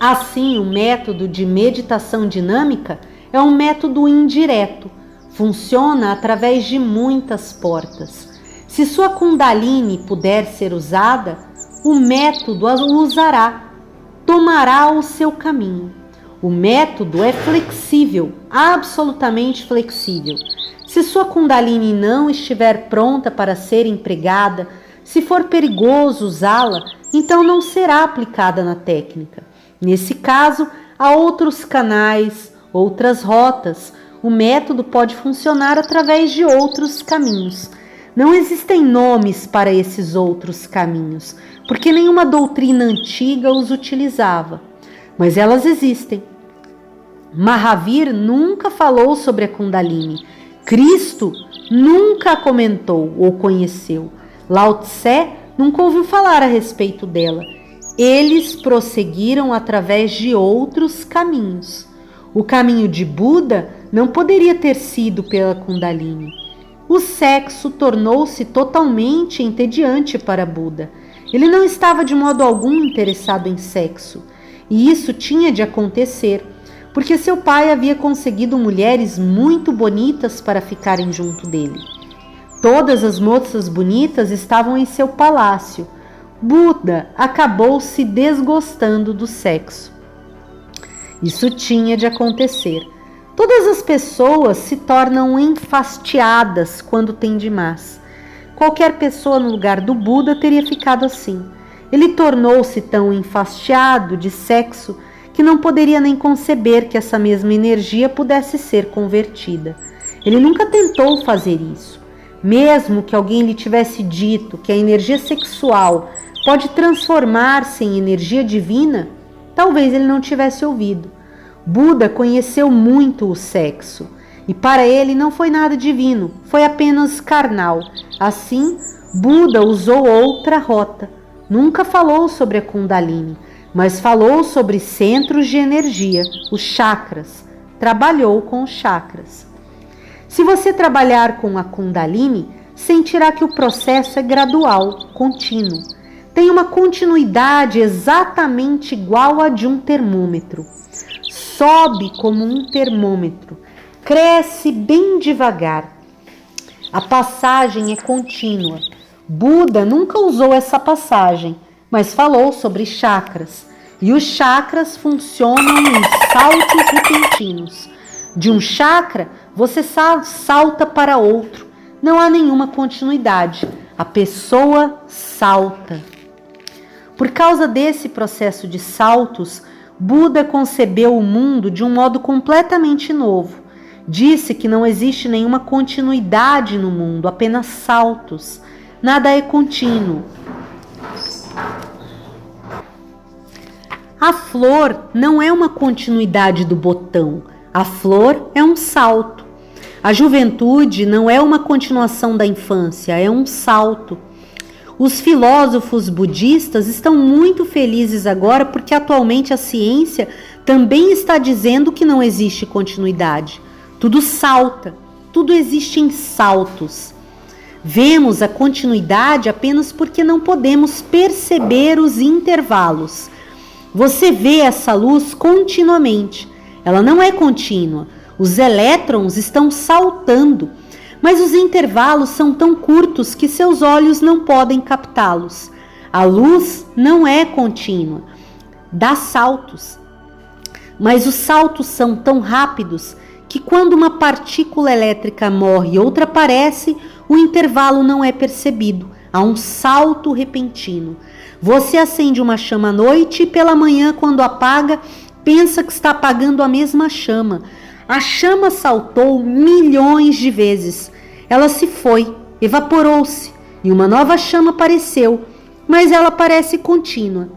Assim, o método de meditação dinâmica é um método indireto. Funciona através de muitas portas. Se sua Kundalini puder ser usada, o método a usará, tomará o seu caminho. O método é flexível, absolutamente flexível. Se sua Kundalini não estiver pronta para ser empregada, se for perigoso usá-la, então não será aplicada na técnica. Nesse caso, há outros canais, outras rotas. O método pode funcionar através de outros caminhos. Não existem nomes para esses outros caminhos, porque nenhuma doutrina antiga os utilizava. Mas elas existem. Mahavir nunca falou sobre a Kundalini. Cristo nunca a comentou ou conheceu. Lao Tse nunca ouviu falar a respeito dela. Eles prosseguiram através de outros caminhos. O caminho de Buda não poderia ter sido pela Kundalini. O sexo tornou-se totalmente entediante para Buda. Ele não estava de modo algum interessado em sexo. E isso tinha de acontecer, porque seu pai havia conseguido mulheres muito bonitas para ficarem junto dele. Todas as moças bonitas estavam em seu palácio. Buda acabou se desgostando do sexo. Isso tinha de acontecer. Todas as pessoas se tornam enfastiadas quando têm demais. Qualquer pessoa no lugar do Buda teria ficado assim. Ele tornou-se tão enfastiado de sexo que não poderia nem conceber que essa mesma energia pudesse ser convertida. Ele nunca tentou fazer isso. Mesmo que alguém lhe tivesse dito que a energia sexual pode transformar-se em energia divina, talvez ele não tivesse ouvido. Buda conheceu muito o sexo e para ele não foi nada divino, foi apenas carnal. Assim, Buda usou outra rota. Nunca falou sobre a Kundalini, mas falou sobre centros de energia, os chakras. Trabalhou com os chakras. Se você trabalhar com a Kundalini, sentirá que o processo é gradual, contínuo. Tem uma continuidade exatamente igual a de um termômetro. Sobe como um termômetro, cresce bem devagar. A passagem é contínua. Buda nunca usou essa passagem, mas falou sobre chakras. E os chakras funcionam em saltos repentinos. De um chakra, você salta para outro. Não há nenhuma continuidade. A pessoa salta. Por causa desse processo de saltos, Buda concebeu o mundo de um modo completamente novo. Disse que não existe nenhuma continuidade no mundo, apenas saltos. Nada é contínuo. A flor não é uma continuidade do botão. A flor é um salto. A juventude não é uma continuação da infância, é um salto. Os filósofos budistas estão muito felizes agora porque atualmente a ciência também está dizendo que não existe continuidade. Tudo salta, tudo existe em saltos. Vemos a continuidade apenas porque não podemos perceber os intervalos. Você vê essa luz continuamente. Ela não é contínua. Os elétrons estão saltando, mas os intervalos são tão curtos que seus olhos não podem captá-los. A luz não é contínua, dá saltos. Mas os saltos são tão rápidos que quando uma partícula elétrica morre e outra aparece, o intervalo não é percebido. Há um salto repentino. Você acende uma chama à noite e pela manhã, quando apaga, pensa que está apagando a mesma chama. A chama saltou milhões de vezes. Ela se foi, evaporou-se e uma nova chama apareceu, mas ela parece contínua.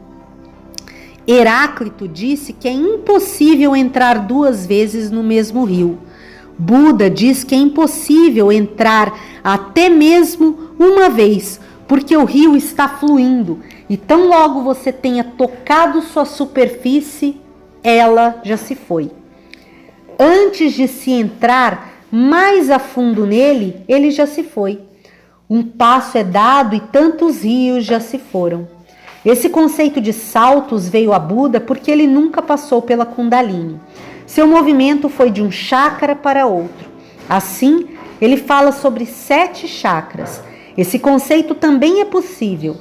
Heráclito disse que é impossível entrar duas vezes no mesmo rio. Buda diz que é impossível entrar até mesmo uma vez, porque o rio está fluindo e tão logo você tenha tocado sua superfície, ela já se foi. Antes de se entrar mais a fundo nele, ele já se foi. Um passo é dado e tantos rios já se foram. Esse conceito de saltos veio a Buda porque ele nunca passou pela Kundalini. Seu movimento foi de um chakra para outro. Assim, ele fala sobre 7 chakras. Esse conceito também é possível.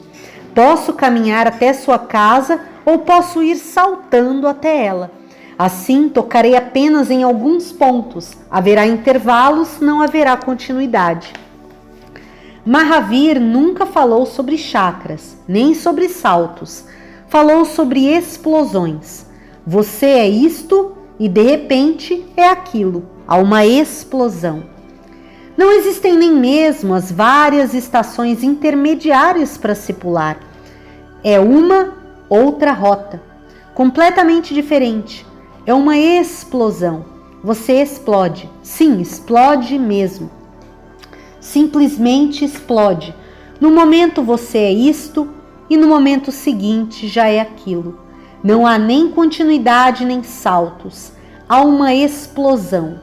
Posso caminhar até sua casa ou posso ir saltando até ela. Assim, tocarei apenas em alguns pontos. Haverá intervalos, não haverá continuidade. Mahavir nunca falou sobre chakras, nem sobre saltos. Falou sobre explosões. Você é isto e de repente é aquilo. Há uma explosão. Não existem nem mesmo as várias estações intermediárias para se pular. É uma outra rota, completamente diferente. É uma explosão. Você explode. Sim, explode mesmo. Simplesmente explode. No momento você é isto e no momento seguinte já é aquilo. Não há nem continuidade nem saltos. Há uma explosão.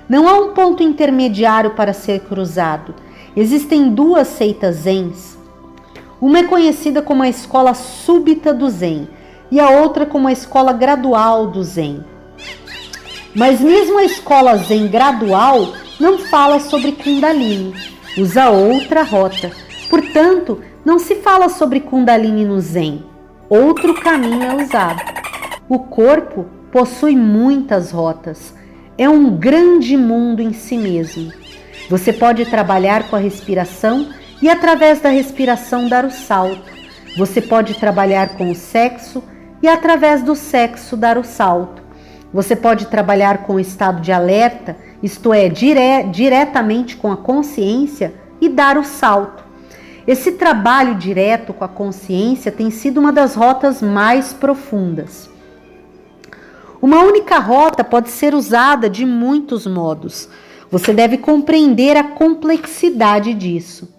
Não há um ponto intermediário para ser cruzado. Existem 2 seitas zens. Uma é conhecida como a escola súbita do Zen e a outra como a escola gradual do Zen. Mas mesmo a escola Zen gradual não fala sobre Kundalini, usa outra rota. Portanto, não se fala sobre Kundalini no Zen. Outro caminho é usado. O corpo possui muitas rotas. É um grande mundo em si mesmo. Você pode trabalhar com a respiração e através da respiração dar o salto. Você pode trabalhar com o sexo e através do sexo dar o salto. Você pode trabalhar com o estado de alerta, isto é, diretamente com a consciência, e dar o salto. Esse trabalho direto com a consciência tem sido uma das rotas mais profundas. Uma única rota pode ser usada de muitos modos. Você deve compreender a complexidade disso.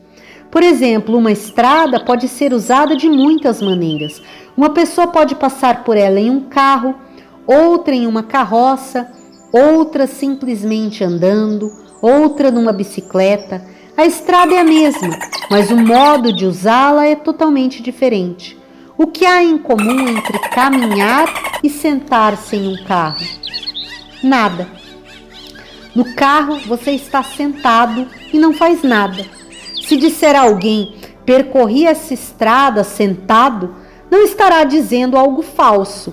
Por exemplo, uma estrada pode ser usada de muitas maneiras. Uma pessoa pode passar por ela em um carro, outra em uma carroça, outra simplesmente andando, outra numa bicicleta. A estrada é a mesma, mas o modo de usá-la é totalmente diferente. O que há em comum entre caminhar e sentar-se em um carro? Nada. No carro, você está sentado e não faz nada. Se disser a alguém, percorri essa estrada sentado, não estará dizendo algo falso.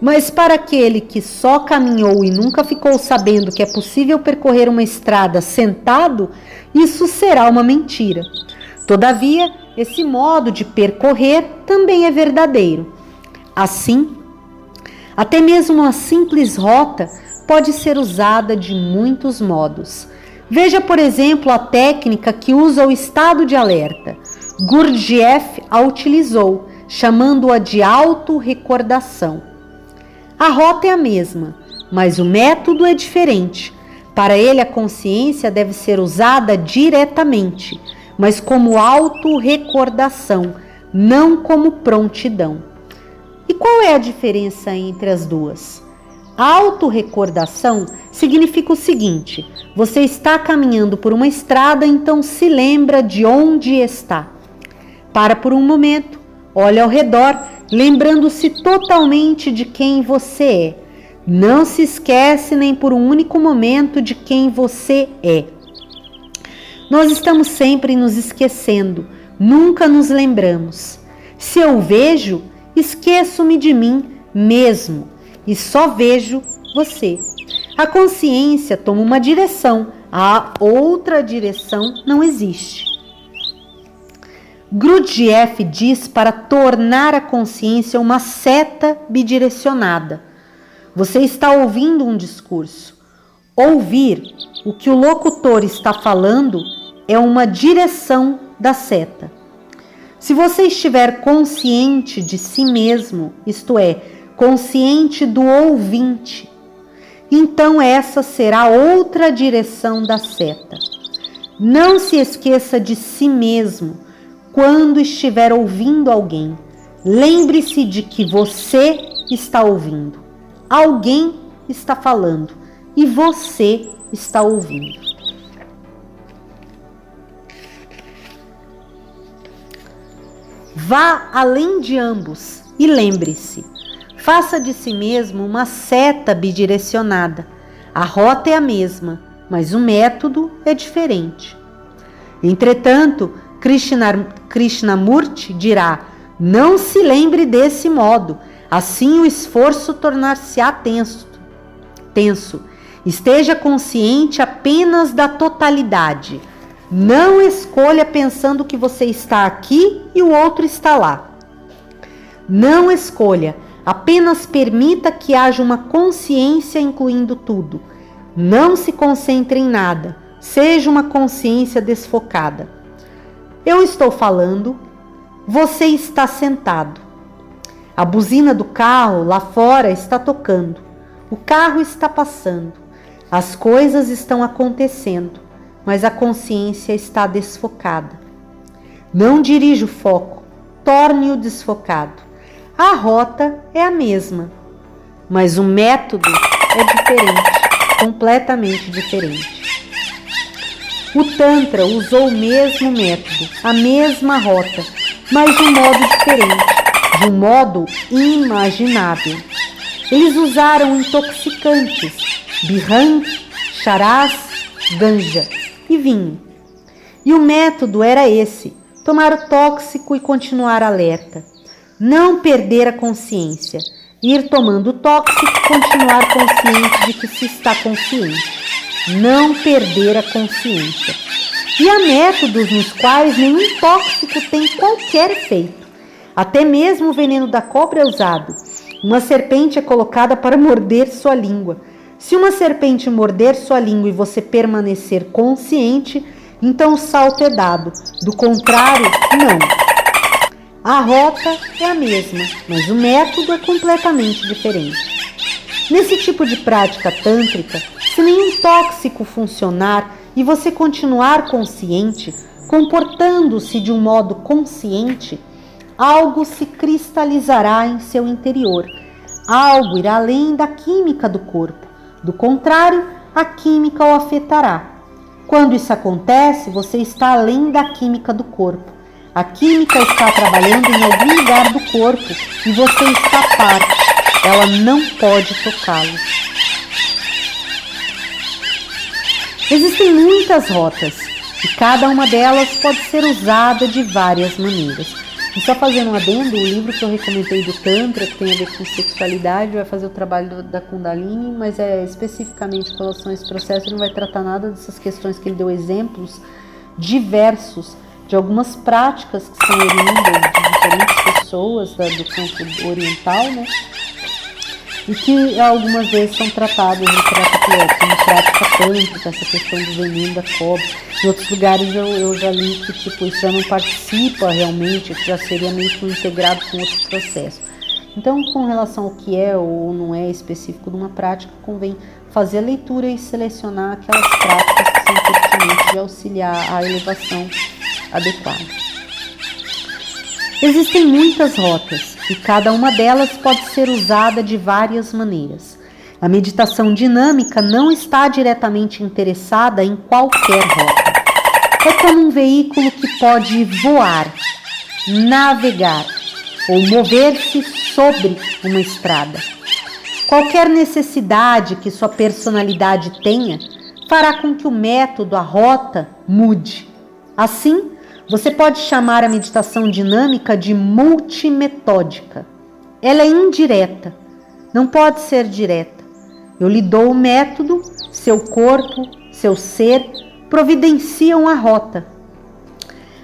Mas para aquele que só caminhou e nunca ficou sabendo que é possível percorrer uma estrada sentado, isso será uma mentira. Todavia, esse modo de percorrer também é verdadeiro. Assim, até mesmo uma simples rota pode ser usada de muitos modos. Veja, por exemplo, a técnica que usa o estado de alerta. Gurdjieff a utilizou, chamando-a de autorrecordação. A rota é a mesma, mas o método é diferente. Para ele, a consciência deve ser usada diretamente, mas como autorrecordação, não como prontidão. E qual é a diferença entre as duas? A autorrecordação significa o seguinte: você está caminhando por uma estrada, então se lembra de onde está. Para por um momento, olha ao redor, lembrando-se totalmente de quem você é. Não se esquece nem por um único momento de quem você é. Nós estamos sempre nos esquecendo, nunca nos lembramos. Se eu vejo, esqueço-me de mim mesmo e só vejo você. A consciência toma uma direção, a outra direção não existe. Gurdjieff diz para tornar a consciência uma seta bidirecionada. Você está ouvindo um discurso. Ouvir o que o locutor está falando é uma direção da seta. Se você estiver consciente de si mesmo, isto é, consciente do ouvinte, então essa será outra direção da seta. Não se esqueça de si mesmo quando estiver ouvindo alguém. Lembre-se de que você está ouvindo. Alguém está falando e você está ouvindo. Vá além de ambos e lembre-se, faça de si mesmo uma seta bidirecionada. A rota é a mesma, mas o método é diferente. Entretanto, Krishnamurti dirá: não se lembre desse modo, assim o esforço tornar-se-á tenso. Esteja consciente apenas da totalidade. Não escolha pensando que você está aqui e o outro está lá. Não escolha, apenas permita que haja uma consciência incluindo tudo. Não se concentre em nada, seja uma consciência desfocada. Eu estou falando, você está sentado. A buzina do carro lá fora está tocando. O carro está passando. As coisas estão acontecendo, mas a consciência está desfocada. Não dirija o foco, torne-o desfocado. A rota é a mesma, mas o método é diferente, completamente diferente. O Tantra usou o mesmo método, a mesma rota, mas de um modo diferente, de um modo inimaginável. Eles usaram intoxicantes, bhang, charas, ganja e vinho. E o método era esse: tomar o tóxico e continuar alerta. Não perder a consciência, ir tomando o tóxico e continuar consciente de que se está consciente. Não perder a consciência. E há métodos nos quais nenhum tóxico tem qualquer efeito. Até mesmo o veneno da cobra é usado. Uma serpente é colocada para morder sua língua. Se uma serpente morder sua língua e você permanecer consciente, então o salto é dado. Do contrário, não. A rota é a mesma, mas o método é completamente diferente. Nesse tipo de prática tântrica, se nenhum tóxico funcionar e você continuar consciente, comportando-se de um modo consciente, algo se cristalizará em seu interior. Algo irá além da química do corpo. Do contrário, a química o afetará. Quando isso acontece, você está além da química do corpo. A química está trabalhando em algum lugar do corpo e você está à parte. Ela não pode tocá-lo. Existem muitas rotas e cada uma delas pode ser usada de várias maneiras. E só fazendo um adendo, o livro que eu recomendei do Tantra, que tem a ver com sexualidade, vai fazer o trabalho da Kundalini, mas é especificamente com relação a esse processo, ele não vai tratar nada dessas questões que ele deu exemplos diversos de algumas práticas que são oriundas de diferentes pessoas do campo oriental, né? E que algumas vezes são tratadas no prática tântrica, essa questão do veneno da cobra. Em outros lugares eu já li que isso já não participa realmente, que já seria meio que integrado com outro processo. Então, com relação ao que é ou não é específico de uma prática, convém fazer a leitura e selecionar aquelas práticas que são pertinentes de auxiliar a elevação adequada. Existem muitas rotas e cada uma delas pode ser usada de várias maneiras. A meditação dinâmica não está diretamente interessada em qualquer rota. É como um veículo que pode voar, navegar ou mover-se sobre uma estrada. Qualquer necessidade que sua personalidade tenha fará com que o método, a rota, mude. Assim, você pode chamar a meditação dinâmica de multimetódica. Ela é indireta, não pode ser direta. Eu lhe dou o método, seu corpo, seu ser providenciam a rota.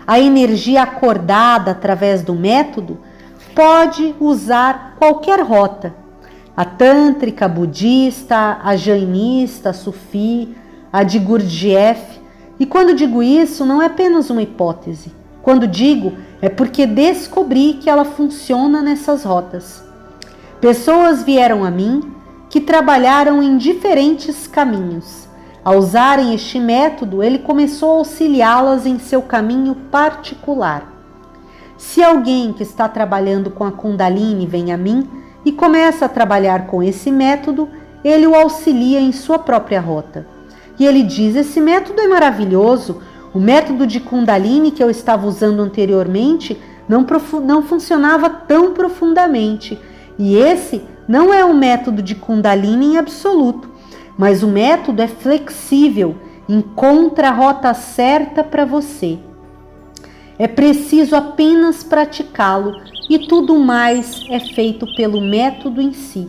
A energia acordada através do método pode usar qualquer rota. A tântrica, a budista, a jainista, a sufi, a de Gurdjieff. E quando digo isso, não é apenas uma hipótese. Quando digo, é porque descobri que ela funciona nessas rotas. Pessoas vieram a mim que trabalharam em diferentes caminhos. Ao usarem este método, ele começou a auxiliá-las em seu caminho particular. Se alguém que está trabalhando com a Kundalini vem a mim e começa a trabalhar com esse método, ele o auxilia em sua própria rota. E ele diz, esse método é maravilhoso, o método de Kundalini que eu estava usando anteriormente não funcionava tão profundamente. E esse não é um método de Kundalini em absoluto, mas o método é flexível, encontra a rota certa para você. É preciso apenas praticá-lo e tudo mais é feito pelo método em si.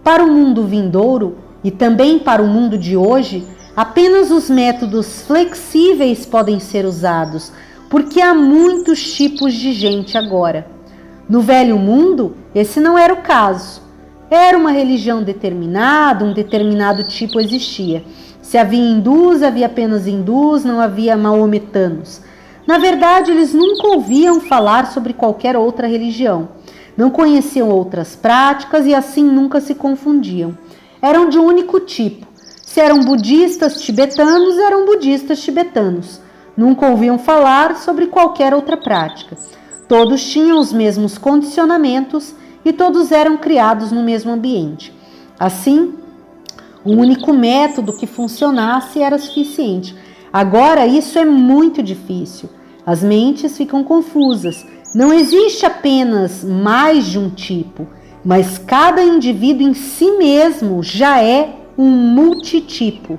Para o mundo vindouro, e também para o mundo de hoje, apenas os métodos flexíveis podem ser usados, porque há muitos tipos de gente agora. No velho mundo, esse não era o caso. Era uma religião determinada, um determinado tipo existia. Se havia hindus, havia apenas hindus, não havia maometanos. Na verdade, eles nunca ouviam falar sobre qualquer outra religião. Não conheciam outras práticas e assim nunca se confundiam. Eram de um único tipo. Se eram budistas tibetanos, eram budistas tibetanos. Nunca ouviam falar sobre qualquer outra prática. Todos tinham os mesmos condicionamentos e todos eram criados no mesmo ambiente. Assim, um único método que funcionasse era suficiente. Agora, isso é muito difícil. As mentes ficam confusas. Não existe apenas mais de um tipo, mas cada indivíduo em si mesmo já é um multitipo.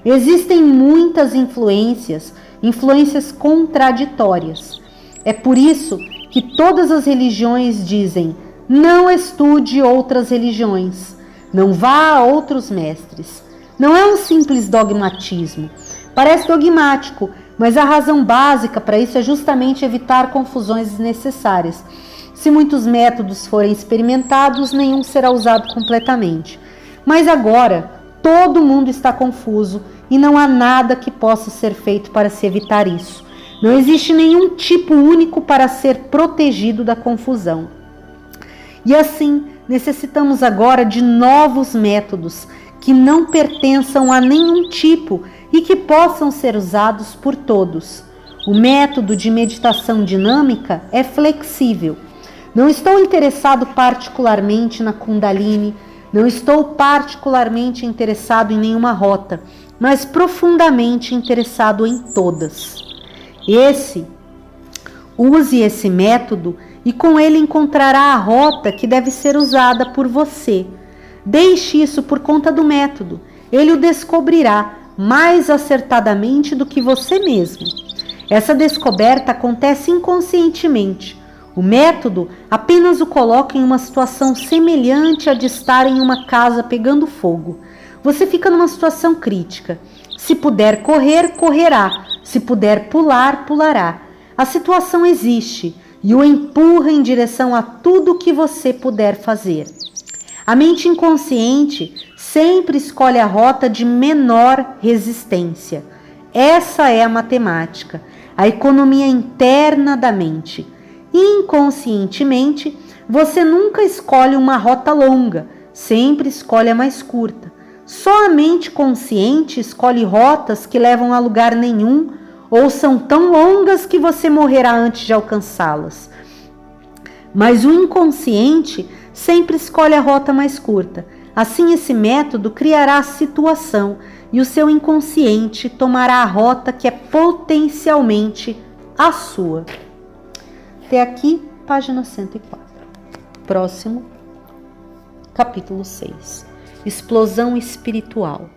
Existem muitas influências contraditórias. É por isso que todas as religiões dizem: não estude outras religiões, não vá a outros mestres. Não é um simples dogmatismo. Parece dogmático, mas a razão básica para isso é justamente evitar confusões desnecessárias. Se muitos métodos forem experimentados, nenhum será usado completamente. Mas agora, todo mundo está confuso e não há nada que possa ser feito para se evitar isso. Não existe nenhum tipo único para ser protegido da confusão. E assim, necessitamos agora de novos métodos que não pertençam a nenhum tipo e que possam ser usados por todos. O método de meditação dinâmica é flexível. Não estou interessado particularmente na Kundalini, não estou particularmente interessado em nenhuma rota, mas profundamente interessado em todas. Use esse método e com ele encontrará a rota que deve ser usada por você. Deixe isso por conta do método. Ele o descobrirá mais acertadamente do que você mesmo. Essa descoberta acontece inconscientemente. O método apenas o coloca em uma situação semelhante à de estar em uma casa pegando fogo. Você fica numa situação crítica. Se puder correr, correrá. Se puder pular, pulará. A situação existe e o empurra em direção a tudo o que você puder fazer. A mente inconsciente sempre escolhe a rota de menor resistência. Essa é a matemática, a economia interna da mente. Inconscientemente, você nunca escolhe uma rota longa, sempre escolhe a mais curta. Só a mente consciente escolhe rotas que levam a lugar nenhum ou são tão longas que você morrerá antes de alcançá-las. Mas o inconsciente sempre escolhe a rota mais curta. Assim, esse método criará a situação e o seu inconsciente tomará a rota que é potencialmente a sua. Até aqui, página 104. Próximo, capítulo 6. Explosão espiritual.